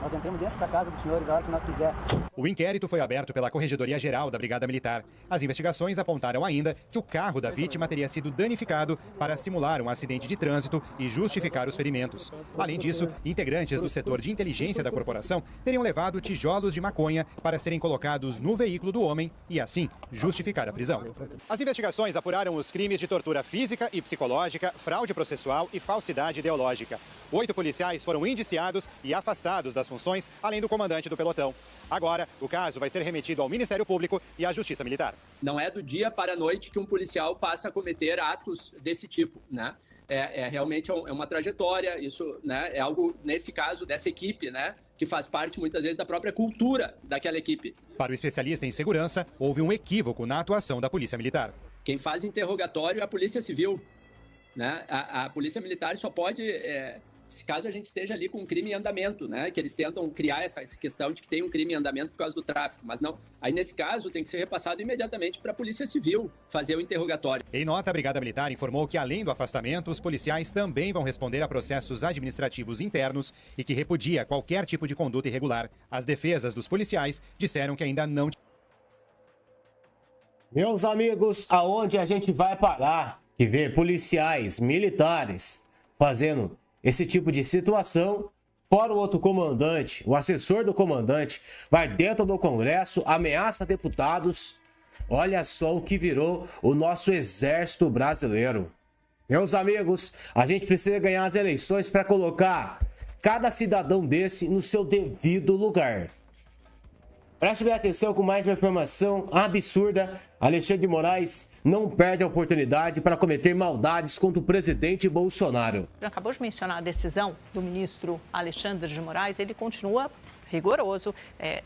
Nós entramos dentro da casa dos senhores a hora que nós quiser. O inquérito foi aberto pela Corregedoria Geral da Brigada Militar. As investigações apontaram ainda que o carro da vítima teria sido danificado para simular um acidente de trânsito e justificar os ferimentos. Além disso, integrantes do setor de inteligência da corporação teriam levado tijolos de maconha para serem colocados no veículo do homem e, assim, justificar a prisão. As investigações apuraram os crimes de tortura física e psicológica, fraude processual e falsidade ideológica. 8 policiais foram indiciados e afastados das funções, além do comandante do pelotão. Agora, o caso vai ser remetido ao Ministério Público e à Justiça Militar. Não é do dia para a noite que um policial passa a cometer atos desse tipo, né? Realmente uma trajetória, isso, né, é algo, nesse caso, dessa equipe, né, que faz parte, muitas vezes, da própria cultura daquela equipe. Para o especialista em segurança, houve um equívoco na atuação da Polícia Militar. Quem faz interrogatório é a Polícia Civil, né? A Polícia Militar só pode... Se caso a gente esteja ali com um crime em andamento, né? Que eles tentam criar essa questão de que tem um crime em andamento por causa do tráfico, mas não. Aí, nesse caso, tem que ser repassado imediatamente para a Polícia Civil fazer o interrogatório. Em nota, a Brigada Militar informou que, além do afastamento, os policiais também vão responder a processos administrativos internos e que repudia qualquer tipo de conduta irregular. As defesas dos policiais disseram que ainda não... Meus amigos, aonde a gente vai parar que ver policiais militares fazendo esse tipo de situação? Fora o outro comandante, o assessor do comandante, vai dentro do Congresso, ameaça deputados. Olha só o que virou o nosso exército brasileiro. Meus amigos, a gente precisa ganhar as eleições para colocar cada cidadão desse no seu devido lugar. Preste bem atenção com mais uma informação absurda. Alexandre de Moraes não perde a oportunidade para cometer maldades contra o presidente Bolsonaro. Acabou de mencionar a decisão do ministro Alexandre de Moraes. Ele continua rigoroso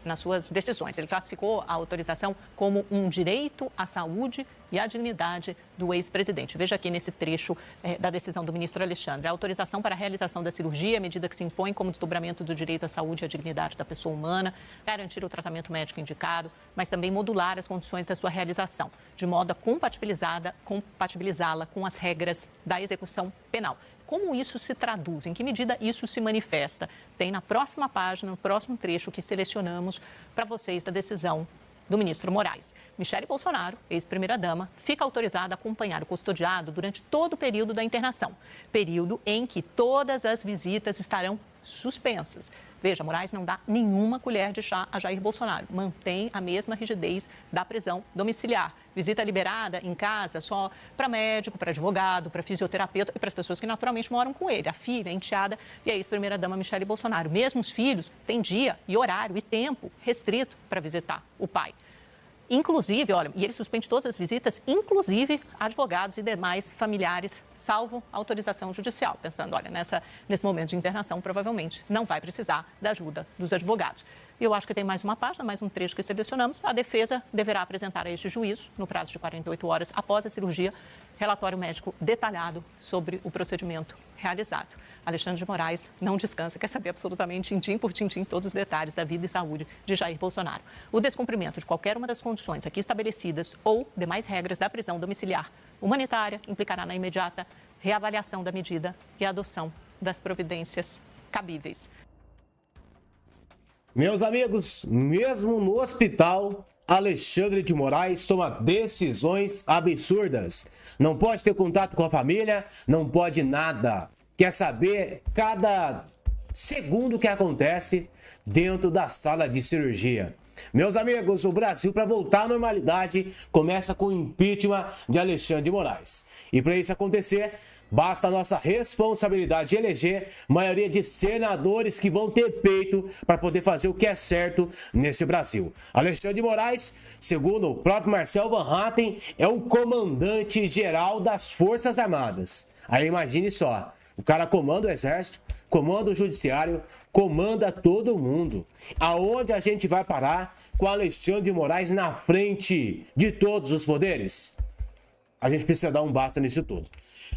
nas suas decisões. Ele classificou a autorização como um direito à saúde e à dignidade do ex-presidente. Veja aqui nesse trecho da decisão do ministro Alexandre. A autorização para a realização da cirurgia é medida que se impõe como desdobramento do direito à saúde e à dignidade da pessoa humana, garantir o tratamento médico indicado, mas também modular as condições da sua realização, de modo a compatibilizá-la com as regras da execução penal. Como isso se traduz? Em que medida isso se manifesta? Tem na próxima página, no próximo trecho que selecionamos para vocês da decisão do ministro Moraes. Michele Bolsonaro, ex-primeira-dama, fica autorizada a acompanhar o custodiado durante todo o período da internação, período em que todas as visitas estarão suspensas. Veja, Moraes não dá nenhuma colher de chá a Jair Bolsonaro. Mantém a mesma rigidez da prisão domiciliar. Visita liberada em casa só para médico, para advogado, para fisioterapeuta e para as pessoas que naturalmente moram com ele. A filha, a enteada e a ex-primeira-dama Michele Bolsonaro. Mesmo os filhos têm dia e horário e tempo restrito para visitar o pai. Inclusive, olha, e ele suspende todas as visitas, inclusive advogados e demais familiares, salvo autorização judicial. Pensando, olha, nesse momento de internação, provavelmente não vai precisar da ajuda dos advogados. E eu acho que tem mais uma página, mais um trecho que selecionamos. A defesa deverá apresentar a este juízo, no prazo de 48 horas após a cirurgia, relatório médico detalhado sobre o procedimento realizado. Alexandre de Moraes não descansa, quer saber absolutamente, tintim por tintim, todos os detalhes da vida e saúde de Jair Bolsonaro. O descumprimento de qualquer uma das condições aqui estabelecidas ou demais regras da prisão domiciliar humanitária implicará na imediata reavaliação da medida e a adoção das providências cabíveis. Meus amigos, mesmo no hospital, Alexandre de Moraes toma decisões absurdas. Não pode ter contato com a família, não pode nada. Quer saber cada segundo que acontece dentro da sala de cirurgia. Meus amigos, o Brasil, para voltar à normalidade, começa com o impeachment de Alexandre de Moraes. E para isso acontecer, basta a nossa responsabilidade de eleger maioria de senadores que vão ter peito para poder fazer o que é certo nesse Brasil. Alexandre de Moraes, segundo o próprio Marcel Van Hatten, é o comandante-geral das Forças Armadas. Aí imagine só, o cara comanda o exército, comanda o judiciário, comanda todo mundo. Aonde a gente vai parar com Alexandre de Moraes na frente de todos os poderes? A gente precisa dar um basta nisso tudo.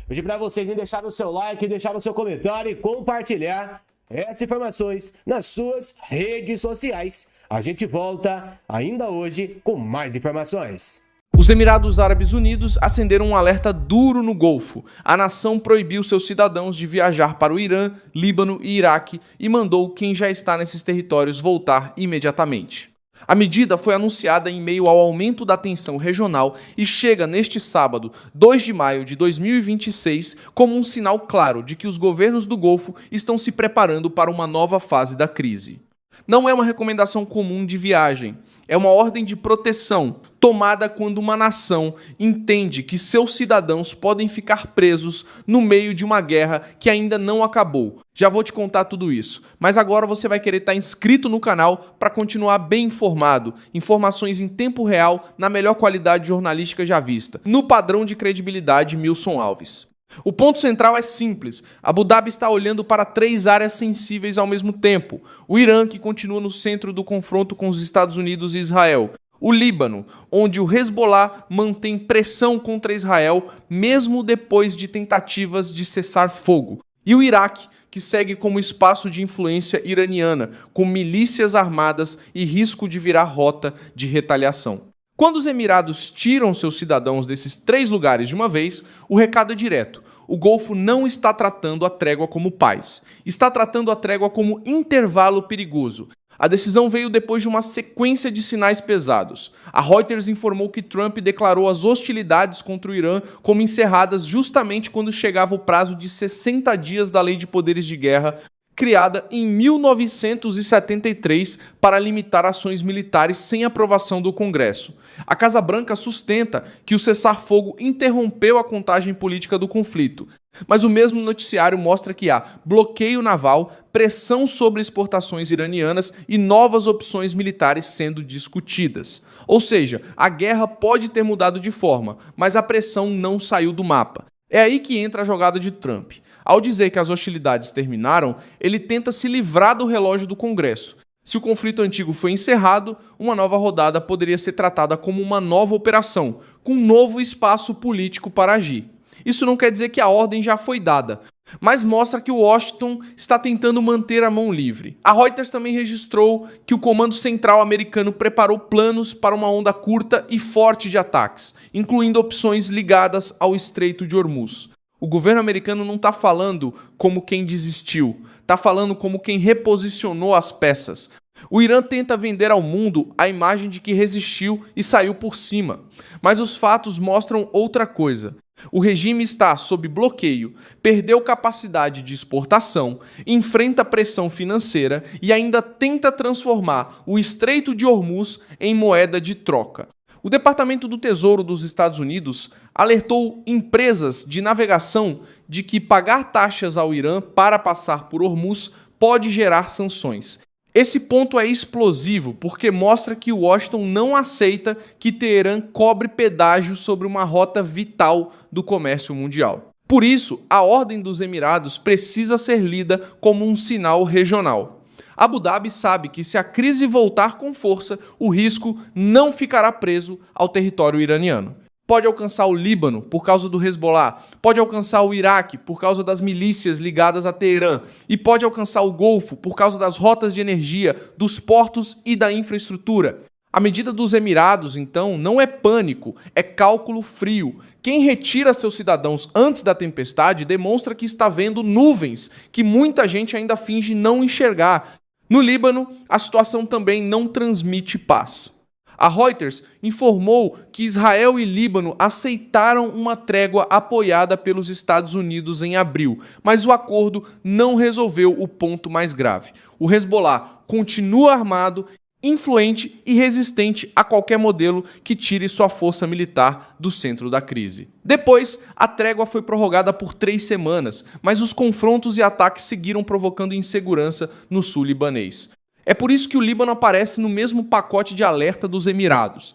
Pedir para vocês deixarem o seu like, deixar o seu comentário e compartilhar essas informações nas suas redes sociais. A gente volta ainda hoje com mais informações. Os Emirados Árabes Unidos acenderam um alerta duro no Golfo. A nação proibiu seus cidadãos de viajar para o Irã, Líbano e Iraque e mandou quem já está nesses territórios voltar imediatamente. A medida foi anunciada em meio ao aumento da tensão regional e chega neste sábado, 2 de maio de 2026, como um sinal claro de que os governos do Golfo estão se preparando para uma nova fase da crise. Não é uma recomendação comum de viagem, é uma ordem de proteção tomada quando uma nação entende que seus cidadãos podem ficar presos no meio de uma guerra que ainda não acabou. Já vou te contar tudo isso, mas agora você vai querer estar inscrito no canal para continuar bem informado, informações em tempo real na melhor qualidade jornalística já vista, no padrão de credibilidade Milson Alves. O ponto central é simples. Abu Dhabi está olhando para 3 áreas sensíveis ao mesmo tempo. O Irã, que continua no centro do confronto com os Estados Unidos e Israel. O Líbano, onde o Hezbollah mantém pressão contra Israel, mesmo depois de tentativas de cessar fogo. E o Iraque, que segue como espaço de influência iraniana, com milícias armadas e risco de virar rota de retaliação. Quando os Emirados tiram seus cidadãos desses 3 lugares de uma vez, o recado é direto. O Golfo não está tratando a trégua como paz. Está tratando a trégua como intervalo perigoso. A decisão veio depois de uma sequência de sinais pesados. A Reuters informou que Trump declarou as hostilidades contra o Irã como encerradas justamente quando chegava o prazo de 60 dias da Lei de Poderes de Guerra, criada em 1973 para limitar ações militares sem aprovação do Congresso. A Casa Branca sustenta que o cessar-fogo interrompeu a contagem política do conflito, mas o mesmo noticiário mostra que há bloqueio naval, pressão sobre exportações iranianas e novas opções militares sendo discutidas. Ou seja, a guerra pode ter mudado de forma, mas a pressão não saiu do mapa. É aí que entra a jogada de Trump. Ao dizer que as hostilidades terminaram, ele tenta se livrar do relógio do Congresso. Se o conflito antigo foi encerrado, uma nova rodada poderia ser tratada como uma nova operação, com um novo espaço político para agir. Isso não quer dizer que a ordem já foi dada, mas mostra que Washington está tentando manter a mão livre. A Reuters também registrou que o Comando Central americano preparou planos para uma onda curta e forte de ataques, incluindo opções ligadas ao Estreito de Hormuz. O governo americano não está falando como quem desistiu, está falando como quem reposicionou as peças. O Irã tenta vender ao mundo a imagem de que resistiu e saiu por cima, mas os fatos mostram outra coisa. O regime está sob bloqueio, perdeu capacidade de exportação, enfrenta pressão financeira e ainda tenta transformar o Estreito de Hormuz em moeda de troca. O Departamento do Tesouro dos Estados Unidos alertou empresas de navegação de que pagar taxas ao Irã para passar por Hormuz pode gerar sanções. Esse ponto é explosivo porque mostra que Washington não aceita que Teherã cobre pedágio sobre uma rota vital do comércio mundial. Por isso, a Ordem dos Emirados precisa ser lida como um sinal regional. Abu Dhabi sabe que se a crise voltar com força, o risco não ficará preso ao território iraniano. Pode alcançar o Líbano por causa do Hezbollah, pode alcançar o Iraque por causa das milícias ligadas a Teherã e pode alcançar o Golfo por causa das rotas de energia, dos portos e da infraestrutura. A medida dos Emirados, então, não é pânico, é cálculo frio. Quem retira seus cidadãos antes da tempestade demonstra que está vendo nuvens que muita gente ainda finge não enxergar. No Líbano, a situação também não transmite paz. A Reuters informou que Israel e Líbano aceitaram uma trégua apoiada pelos Estados Unidos em abril, mas o acordo não resolveu o ponto mais grave. O Hezbollah continua armado, influente e resistente a qualquer modelo que tire sua força militar do centro da crise. Depois, a trégua foi prorrogada por 3 semanas, mas os confrontos e ataques seguiram provocando insegurança no sul libanês. É por isso que o Líbano aparece no mesmo pacote de alerta dos Emirados.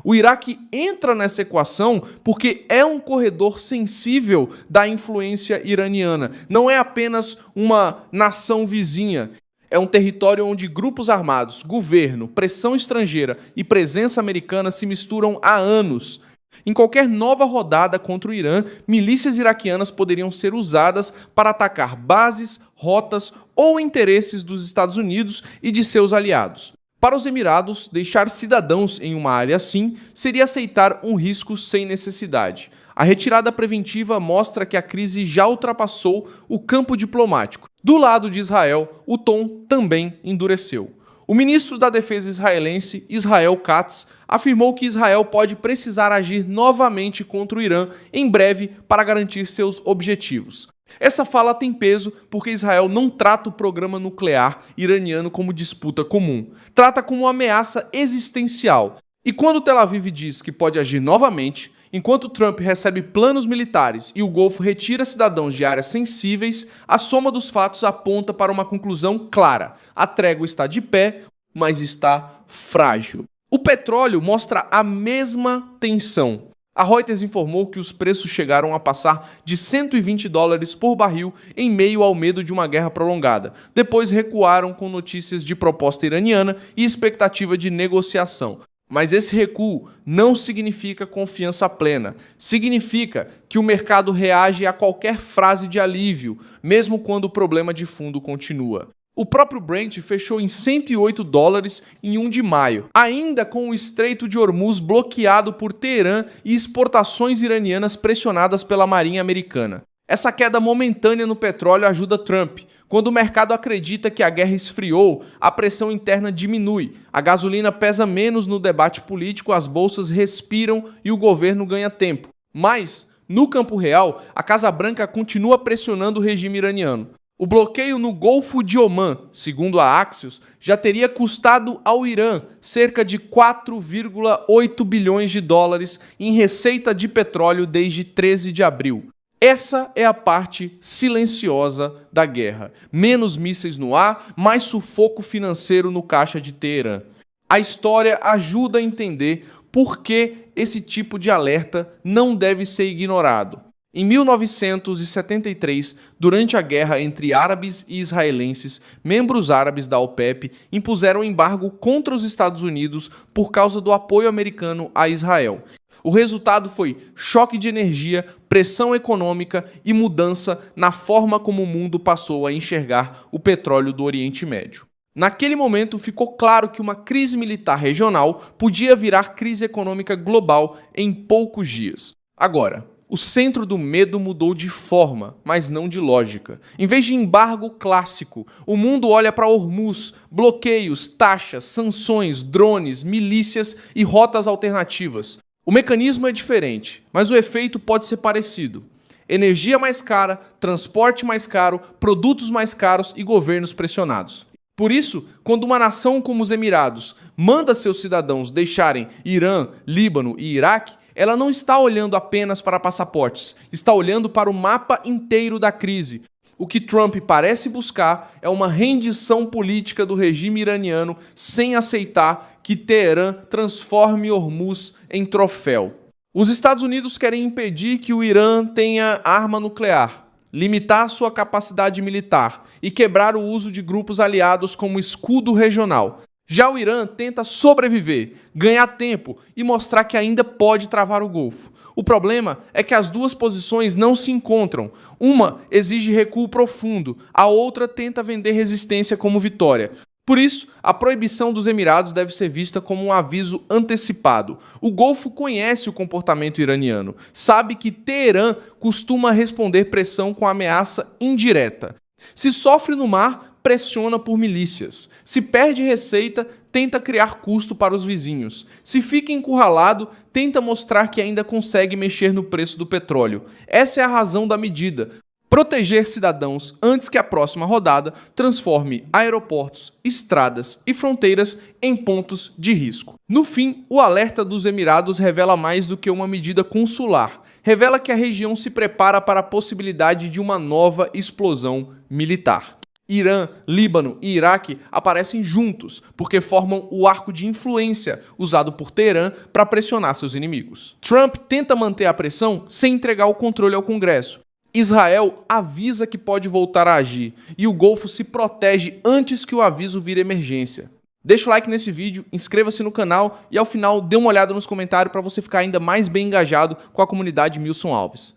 O Iraque entra nessa equação porque é um corredor sensível da influência iraniana. Não é apenas uma nação vizinha. É um território onde grupos armados, governo, pressão estrangeira e presença americana se misturam há anos. Em qualquer nova rodada contra o Irã, milícias iraquianas poderiam ser usadas para atacar bases, rotas ou interesses dos Estados Unidos e de seus aliados. Para os Emirados, deixar cidadãos em uma área assim seria aceitar um risco sem necessidade. A retirada preventiva mostra que a crise já ultrapassou o campo diplomático. Do lado de Israel, o tom também endureceu. O ministro da Defesa israelense, Israel Katz, afirmou que Israel pode precisar agir novamente contra o Irã em breve para garantir seus objetivos. Essa fala tem peso porque Israel não trata o programa nuclear iraniano como disputa comum, trata como uma ameaça existencial. E quando Tel Aviv diz que pode agir novamente, enquanto Trump recebe planos militares e o Golfo retira cidadãos de áreas sensíveis, a soma dos fatos aponta para uma conclusão clara. A trégua está de pé, mas está frágil. O petróleo mostra a mesma tensão. A Reuters informou que os preços chegaram a passar de $120 por barril em meio ao medo de uma guerra prolongada. Depois recuaram com notícias de proposta iraniana e expectativa de negociação. Mas esse recuo não significa confiança plena. Significa que o mercado reage a qualquer frase de alívio, mesmo quando o problema de fundo continua. O próprio Brent fechou em $108 em 1 de maio, ainda com o Estreito de Hormuz bloqueado por Teherã e exportações iranianas pressionadas pela Marinha Americana. Essa queda momentânea no petróleo ajuda Trump. Quando o mercado acredita que a guerra esfriou, a pressão interna diminui, a gasolina pesa menos no debate político, as bolsas respiram e o governo ganha tempo. Mas, no campo real, a Casa Branca continua pressionando o regime iraniano. O bloqueio no Golfo de Omã, segundo a Axios, já teria custado ao Irã cerca de 4,8 bilhões de dólares em receita de petróleo desde 13 de abril. Essa é a parte silenciosa da guerra. Menos mísseis no ar, mais sufoco financeiro no caixa de Teherã. A história ajuda a entender por que esse tipo de alerta não deve ser ignorado. Em 1973, durante a guerra entre árabes e israelenses, membros árabes da OPEP impuseram embargo contra os Estados Unidos por causa do apoio americano a Israel. O resultado foi choque de energia, pressão econômica e mudança na forma como o mundo passou a enxergar o petróleo do Oriente Médio. Naquele momento, ficou claro que uma crise militar regional podia virar crise econômica global em poucos dias. Agora, o centro do medo mudou de forma, mas não de lógica. Em vez de embargo clássico, o mundo olha para Hormuz, bloqueios, taxas, sanções, drones, milícias e rotas alternativas. O mecanismo é diferente, mas o efeito pode ser parecido. Energia mais cara, transporte mais caro, produtos mais caros e governos pressionados. Por isso, quando uma nação como os Emirados manda seus cidadãos deixarem Irã, Líbano e Iraque, ela não está olhando apenas para passaportes, está olhando para o mapa inteiro da crise. O que Trump parece buscar é uma rendição política do regime iraniano sem aceitar que Teherã transforme Hormuz em troféu. Os Estados Unidos querem impedir que o Irã tenha arma nuclear, limitar sua capacidade militar e quebrar o uso de grupos aliados como escudo regional. Já o Irã tenta sobreviver, ganhar tempo e mostrar que ainda pode travar o Golfo. O problema é que as duas posições não se encontram. Uma exige recuo profundo, a outra tenta vender resistência como vitória. Por isso, a proibição dos Emirados deve ser vista como um aviso antecipado. O Golfo conhece o comportamento iraniano, sabe que Teherã costuma responder pressão com ameaça indireta. Se sofre no mar, pressiona por milícias. Se perde receita, tenta criar custo para os vizinhos. Se fica encurralado, tenta mostrar que ainda consegue mexer no preço do petróleo. Essa é a razão da medida. Proteger cidadãos antes que a próxima rodada transforme aeroportos, estradas e fronteiras em pontos de risco. No fim, o alerta dos Emirados revela mais do que uma medida consular. Revela que a região se prepara para a possibilidade de uma nova explosão militar. Irã, Líbano e Iraque aparecem juntos porque formam o arco de influência usado por Teherã para pressionar seus inimigos. Trump tenta manter a pressão sem entregar o controle ao Congresso. Israel avisa que pode voltar a agir e o Golfo se protege antes que o aviso vire emergência. Deixa o like nesse vídeo, inscreva-se no canal e ao final dê uma olhada nos comentários para você ficar ainda mais bem engajado com a comunidade Milson Alves.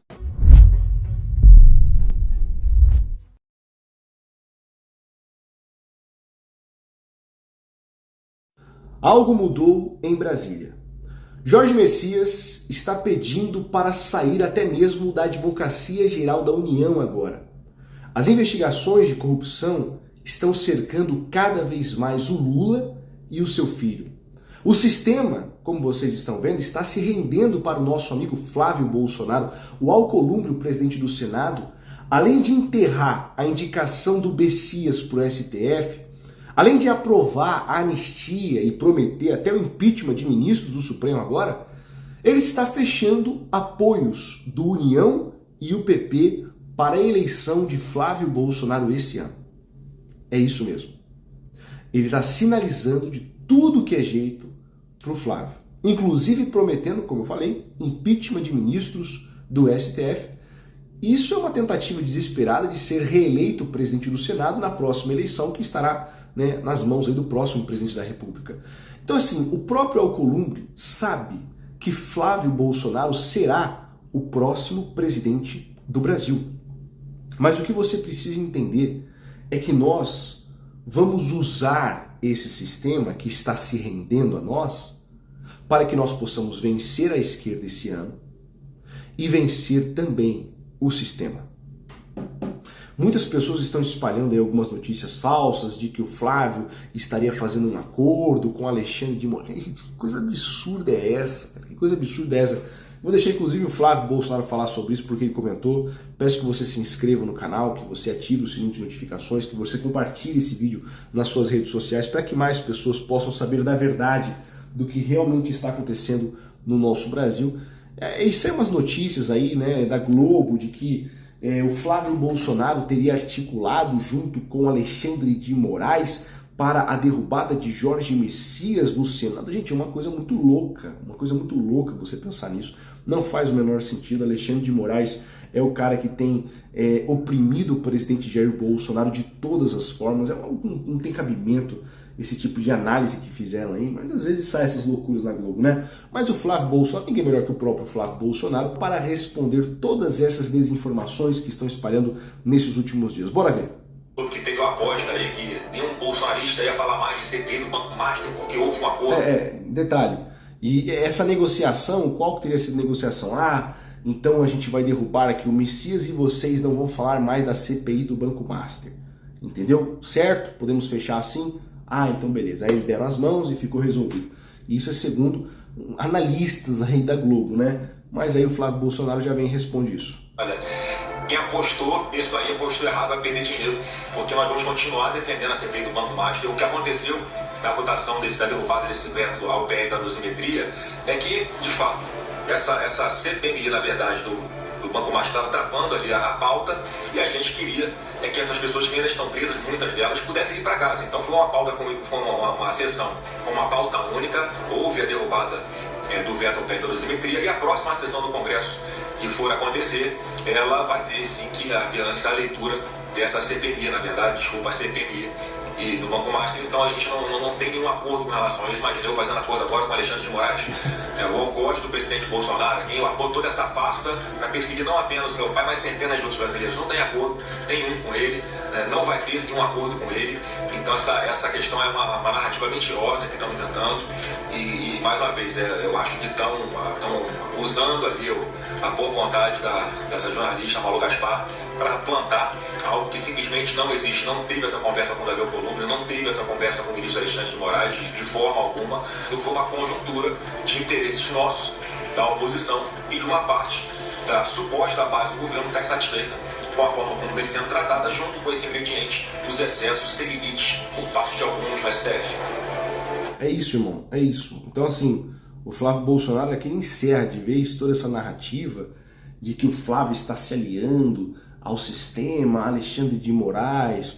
Algo mudou em Brasília. Jorge Messias está pedindo para sair até mesmo da Advocacia Geral da União agora. As investigações de corrupção estão cercando cada vez mais o Lula e o seu filho. O sistema, como vocês estão vendo, está se rendendo para o nosso amigo Flávio Bolsonaro, o Alcolumbre, o presidente do Senado, além de enterrar a indicação do Messias para o STF, além de aprovar a anistia e prometer até o impeachment de ministros do Supremo agora, ele está fechando apoios do União e o PP para a eleição de Flávio Bolsonaro esse ano. É isso mesmo. Ele está sinalizando de tudo que é jeito para o Flávio. Inclusive prometendo, como eu falei, impeachment de ministros do STF. Isso é uma tentativa desesperada de ser reeleito presidente do Senado na próxima eleição, que estará nas mãos aí do próximo presidente da República. Então, assim, o próprio Alcolumbre sabe que Flávio Bolsonaro será o próximo presidente do Brasil. Mas o que você precisa entender é que nós vamos usar esse sistema que está se rendendo a nós para que nós possamos vencer a esquerda esse ano e vencer também o sistema. Muitas pessoas estão espalhando aí algumas notícias falsas de que o Flávio estaria fazendo um acordo com Alexandre de Moraes. Que coisa absurda é essa? Que coisa absurda é essa? Vou deixar inclusive o Flávio Bolsonaro falar sobre isso porque ele comentou. Peço que você se inscreva no canal, que você ative o sininho de notificações, que você compartilhe esse vídeo nas suas redes sociais para que mais pessoas possam saber da verdade do que realmente está acontecendo no nosso Brasil. Isso é umas notícias aí, da Globo, de que o Flávio Bolsonaro teria articulado junto com Alexandre de Moraes para a derrubada de Jorge Messias no Senado. Gente, é uma coisa muito louca você pensar nisso. Não faz o menor sentido. Alexandre de Moraes é o cara que tem oprimido o presidente Jair Bolsonaro de todas as formas. Não tem cabimento esse tipo de análise que fizeram aí, mas às vezes saem essas loucuras na Globo, né? Mas o Flávio Bolsonaro, ninguém melhor que o próprio Flávio Bolsonaro para responder todas essas desinformações que estão espalhando nesses últimos dias. Bora ver. Que teve uma aposta aí que nenhum bolsonarista ia falar mais de CPI do Banco Master, porque houve um acordo. Detalhe. E essa negociação, qual que teria sido a negociação? Então a gente vai derrubar aqui o Messias e vocês não vão falar mais da CPI do Banco Master. Entendeu? Certo? Podemos fechar assim? Então beleza. Aí eles deram as mãos e ficou resolvido. Isso é segundo analistas aí da Globo, né? Mas aí o Flávio Bolsonaro já vem e responde isso. Olha, quem apostou nisso aí apostou errado, vai perder dinheiro, porque nós vamos continuar defendendo a CPI do Banco Master. O que aconteceu na votação da derrubada desse veto ao PL da dosimetria é que, de fato, essa CPI, na verdade, do Banco Master estava travando ali a pauta, e a gente queria que essas pessoas que ainda estão presas, muitas delas, pudessem ir para casa. Então foi uma pauta, foi uma sessão com uma pauta única, houve a derrubada do veto ao PL da dosimetria, e a próxima sessão do Congresso que for acontecer, ela vai ter sim que haver antes a leitura dessa CPI, na verdade, desculpa, a CPI e do Banco Master. Então a gente não tem nenhum acordo com relação a isso. Imagina eu fazendo acordo agora com o Alexandre de Moraes, o algoz do presidente Bolsonaro, quem armou toda essa farsa para perseguir não apenas o meu pai, mas centenas de outros brasileiros. Não tem acordo nenhum com ele, não vai ter nenhum acordo com ele. Então essa questão é uma narrativa mentirosa que estão inventando, e mais uma vez, eu acho que estão usando ali a boa vontade dessa jornalista, Malu Gaspar, para plantar algo que simplesmente não existe. Não teve essa conversa com o Davi Alcolumbre, não teve essa conversa com o ministro Alexandre de Moraes de forma alguma. Foi uma conjuntura de interesses nossos, da oposição, e de uma parte da suposta base do governo que está insatisfeita com a forma como vem sendo tratada, junto com esse ingrediente dos excessos sem limites por parte de alguns no STF. É isso, irmão, é isso. Então, assim, o Flávio Bolsonaro aqui encerra de vez toda essa narrativa de que o Flávio está se aliando ao sistema, Alexandre de Moraes,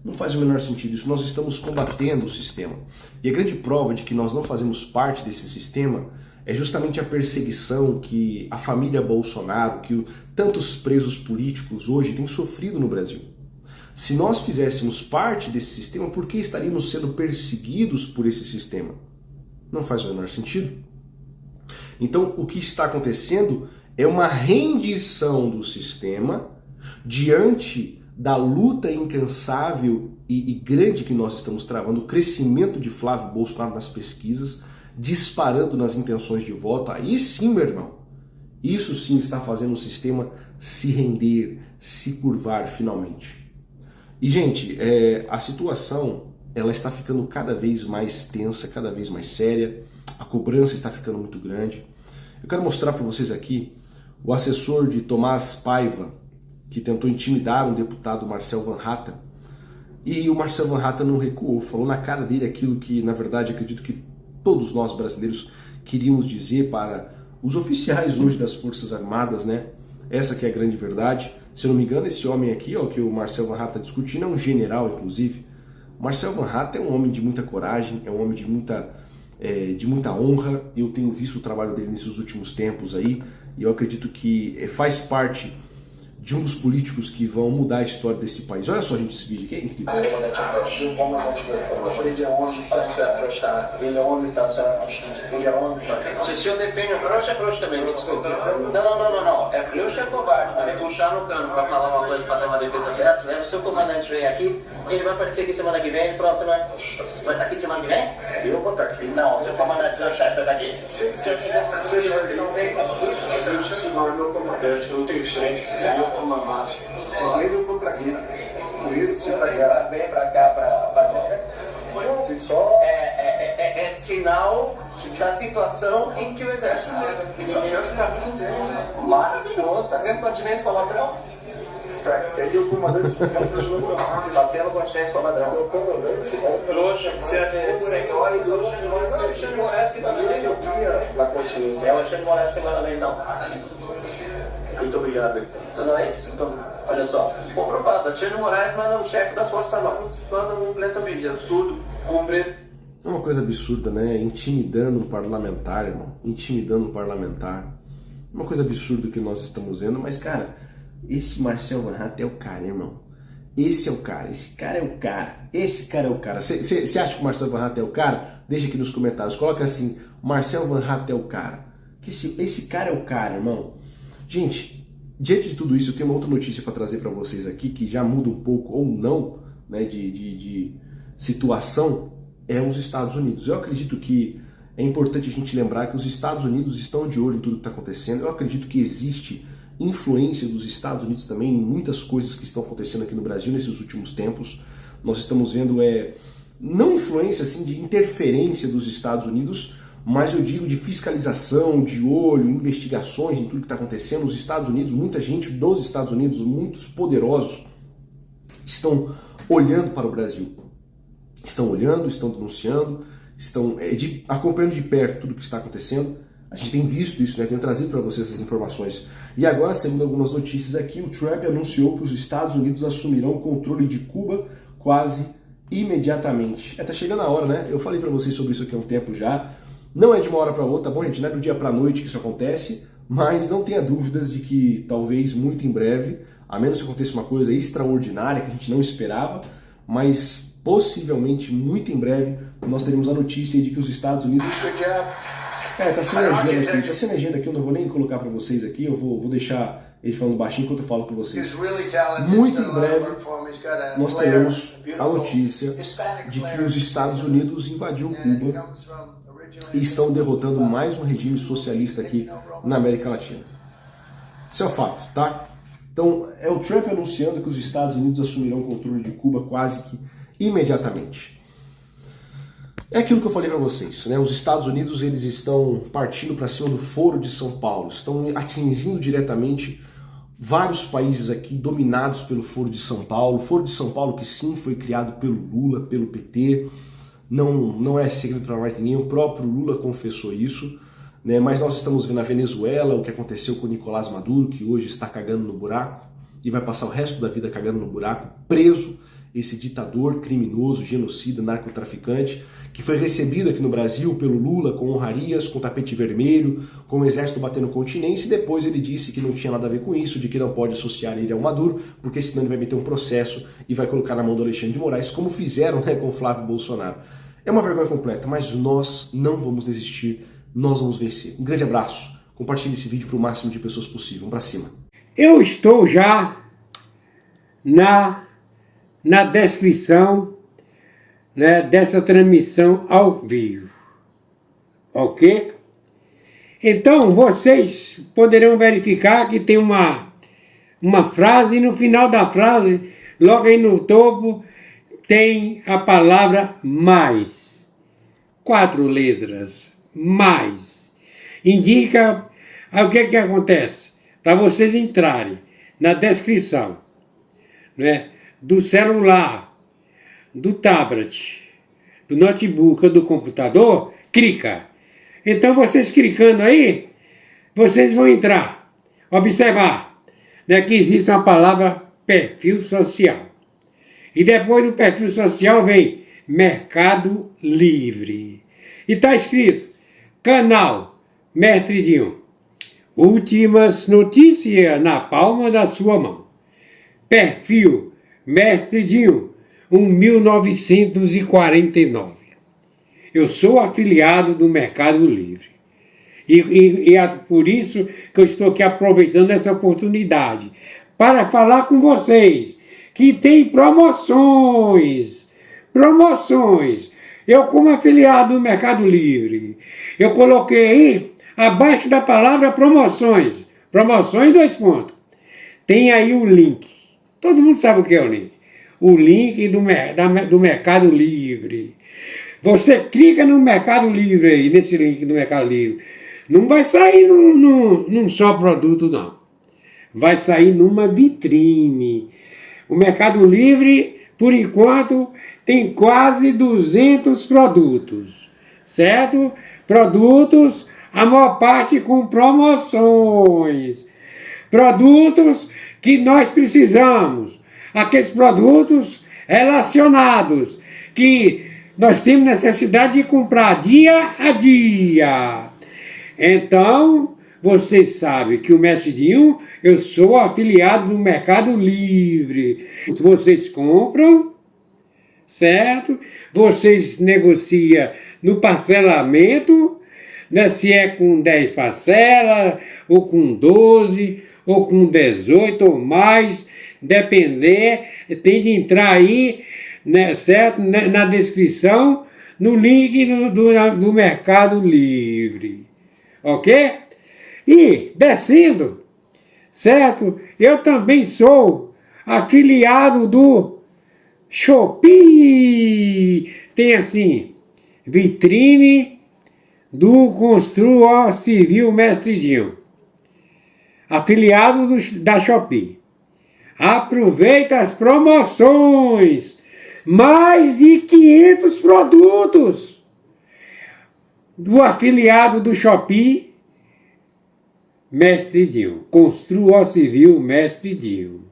não faz o menor sentido isso. Nós estamos combatendo o sistema. E a grande prova de que nós não fazemos parte desse sistema é justamente a perseguição que a família Bolsonaro, que tantos presos políticos hoje têm sofrido no Brasil. Se nós fizéssemos parte desse sistema, por que estaríamos sendo perseguidos por esse sistema? Não faz o menor sentido. Então, o que está acontecendo é uma rendição do sistema diante da luta incansável e grande que nós estamos travando, o crescimento de Flávio Bolsonaro nas pesquisas, disparando nas intenções de voto. Aí sim, meu irmão, isso sim está fazendo o sistema se render, se curvar finalmente. E, gente, a situação ela está ficando cada vez mais tensa, cada vez mais séria, a cobrança está ficando muito grande. Eu quero mostrar para vocês aqui o assessor de Tomás Paiva, que tentou intimidar um deputado, Marcel Van Hatten, e o Marcel Van Hatten não recuou, falou na cara dele aquilo que, na verdade, acredito que todos nós brasileiros queríamos dizer para os oficiais hoje das Forças Armadas, né? Essa que é a grande verdade. Se eu não me engano, esse homem aqui, ó, que o Marcel Van Hatten está discutindo, é um general, inclusive. O Marcel Van Hatten é um homem de muita coragem, é um homem de muita honra. Eu tenho visto o trabalho dele nesses últimos tempos aí, e eu acredito que faz parte de um dos políticos que vão mudar a história desse país. Olha só, gente, esse vídeo aqui é incrível. Se o senhor defende o frouxo, é frouxo também, me desculpe. Não. É frouxo, é covarde. Vai me puxar no cano para falar uma coisa, para ter uma defesa dessa. O seu comandante vem aqui, ele vai aparecer aqui semana que vem, pronto, né? Vai estar aqui semana que vem? Eu vou estar aqui. Não, seu comandante, seu chefe, vai aqui. Seu chefe não vem com isso. Não, é meu comandante, eu não tenho chefe, é meu comandante. Com ele eu vou pra guerra. Com ele você vai guerra. Vem pra cá, pra só é sinal da situação em que o exército está. Maravilhoso, tá vendo continência com o ladrão? Ele é o comandante supremo batendo continência com o ladrão. Meu comandante trouxa, você é senhores, o Alexandre de Moraes que manda lei, na continência. É o Alexandre de Moraes que manda lei, não. Muito obrigado. Não é isso? Então, olha só, comprovado, Alexandre de Moraes manda o chefe das Forças Armadas, manda completamente absurdo, cumprir. É uma coisa absurda, né? Intimidando um parlamentar, irmão. Intimidando um parlamentar. Uma coisa absurda que nós estamos vendo, mas, cara, esse Marcel Van Hatten é o cara, irmão. Esse é o cara, esse cara é o cara, esse cara é o cara. Você acha que o Marcel Van Hatten é o cara? Deixa aqui nos comentários, coloca assim, Marcel Van Hatten é o cara. Esse cara é o cara, irmão. Gente, diante de tudo isso, eu tenho uma outra notícia para trazer para vocês aqui, que já muda um pouco, ou não, né, de situação, é os Estados Unidos. Eu acredito que é importante a gente lembrar que os Estados Unidos estão de olho em tudo que está acontecendo. Eu acredito que existe influência dos Estados Unidos também em muitas coisas que estão acontecendo aqui no Brasil nesses últimos tempos. Nós estamos vendo, não influência assim de interferência dos Estados Unidos, mas eu digo de fiscalização, de olho, investigações em tudo que está acontecendo. Os Estados Unidos, muita gente dos Estados Unidos, muitos poderosos, estão olhando para o Brasil. Estão olhando, estão denunciando, estão acompanhando de perto tudo o que está acontecendo. A gente tem visto isso, né? Tenho trazido para vocês essas informações. E agora, segundo algumas notícias aqui, o Trump anunciou que os Estados Unidos assumirão o controle de Cuba quase imediatamente. Tá chegando a hora, né? Eu falei para vocês sobre isso aqui há um tempo já. Não é de uma hora para outra, tá bom, gente? Não é do dia para a noite que isso acontece, mas não tenha dúvidas de que talvez muito em breve, a menos que aconteça uma coisa extraordinária que a gente não esperava, mas possivelmente muito em breve nós teremos a notícia de que os Estados Unidos... tá sem legenda aqui, eu não vou nem colocar para vocês aqui, eu vou deixar ele falando baixinho enquanto eu falo para vocês. Muito em breve nós teremos a notícia de que os Estados Unidos invadiu Cuba e estão derrotando mais um regime socialista aqui na América Latina. Isso é um fato, tá? Então, é o Trump anunciando que os Estados Unidos assumirão o controle de Cuba quase que imediatamente. É aquilo que eu falei para vocês, né? Os Estados Unidos, eles estão partindo para cima do Foro de São Paulo, estão atingindo diretamente vários países aqui dominados pelo Foro de São Paulo. O Foro de São Paulo que sim foi criado pelo Lula, pelo PT, não é segredo para mais ninguém, o próprio Lula confessou isso, né? Mas nós estamos vendo na Venezuela o que aconteceu com o Nicolás Maduro, que hoje está cagando no buraco e vai passar o resto da vida cagando no buraco, preso, esse ditador criminoso, genocida, narcotraficante, que foi recebido aqui no Brasil pelo Lula com honrarias, com tapete vermelho, com o exército batendo continência, e depois ele disse que não tinha nada a ver com isso, de que não pode associar ele ao Maduro, porque senão ele vai meter um processo e vai colocar na mão do Alexandre de Moraes, como fizeram, né, com o Flávio Bolsonaro. É uma vergonha completa, mas nós não vamos desistir, nós vamos vencer. Um grande abraço, compartilhe esse vídeo para o máximo de pessoas possível, vamos para cima. Eu estou já na descrição, né, dessa transmissão ao vivo, ok? Então vocês poderão verificar que tem uma frase, e no final da frase, logo aí no topo, tem a palavra mais, 4 letras, mais, indica o que acontece, para vocês entrarem na descrição, né, do celular, do tablet, do notebook ou do computador, clica. Então vocês clicando aí, vocês vão entrar, observar, né, que existe uma palavra perfil social. E depois do perfil social vem Mercado Livre. E está escrito, canal Mestrezinho, últimas notícias na palma da sua mão. Perfil Mestrezinho, 1949. Eu sou afiliado do Mercado Livre. E é por isso que eu estou aqui aproveitando essa oportunidade para falar com vocês que tem promoções. Eu, como afiliado do Mercado Livre, eu coloquei aí, abaixo da palavra promoções, 2 pontos. Tem aí o link. Todo mundo sabe o que é o link. O link do Mercado Livre. Você clica no Mercado Livre aí, nesse link do Mercado Livre. Não vai sair num só produto, não. Vai sair numa vitrine. O Mercado Livre, por enquanto, tem quase 200 produtos. Certo? Produtos, a maior parte com promoções. Produtos que nós precisamos. Aqueles produtos relacionados que nós temos necessidade de comprar dia a dia. Então, Vocês sabem que o Mestre Dinho, eu sou afiliado do Mercado Livre. Vocês compram, certo? Vocês negociam no parcelamento, né? Se é com 10 parcelas, ou com 12, ou com 18 ou mais, depender, tem de entrar aí, né, certo? Na descrição, no link do Mercado Livre, ok? E, descendo, certo? Eu também sou afiliado do Shopee. Tem assim, vitrine do Construa Civil Mestre Dinho. Afiliado da Shopee. Aproveita as promoções. Mais de 500 produtos do afiliado do Shopee Mestre Dinho. Construa Civil Mestre Dinho.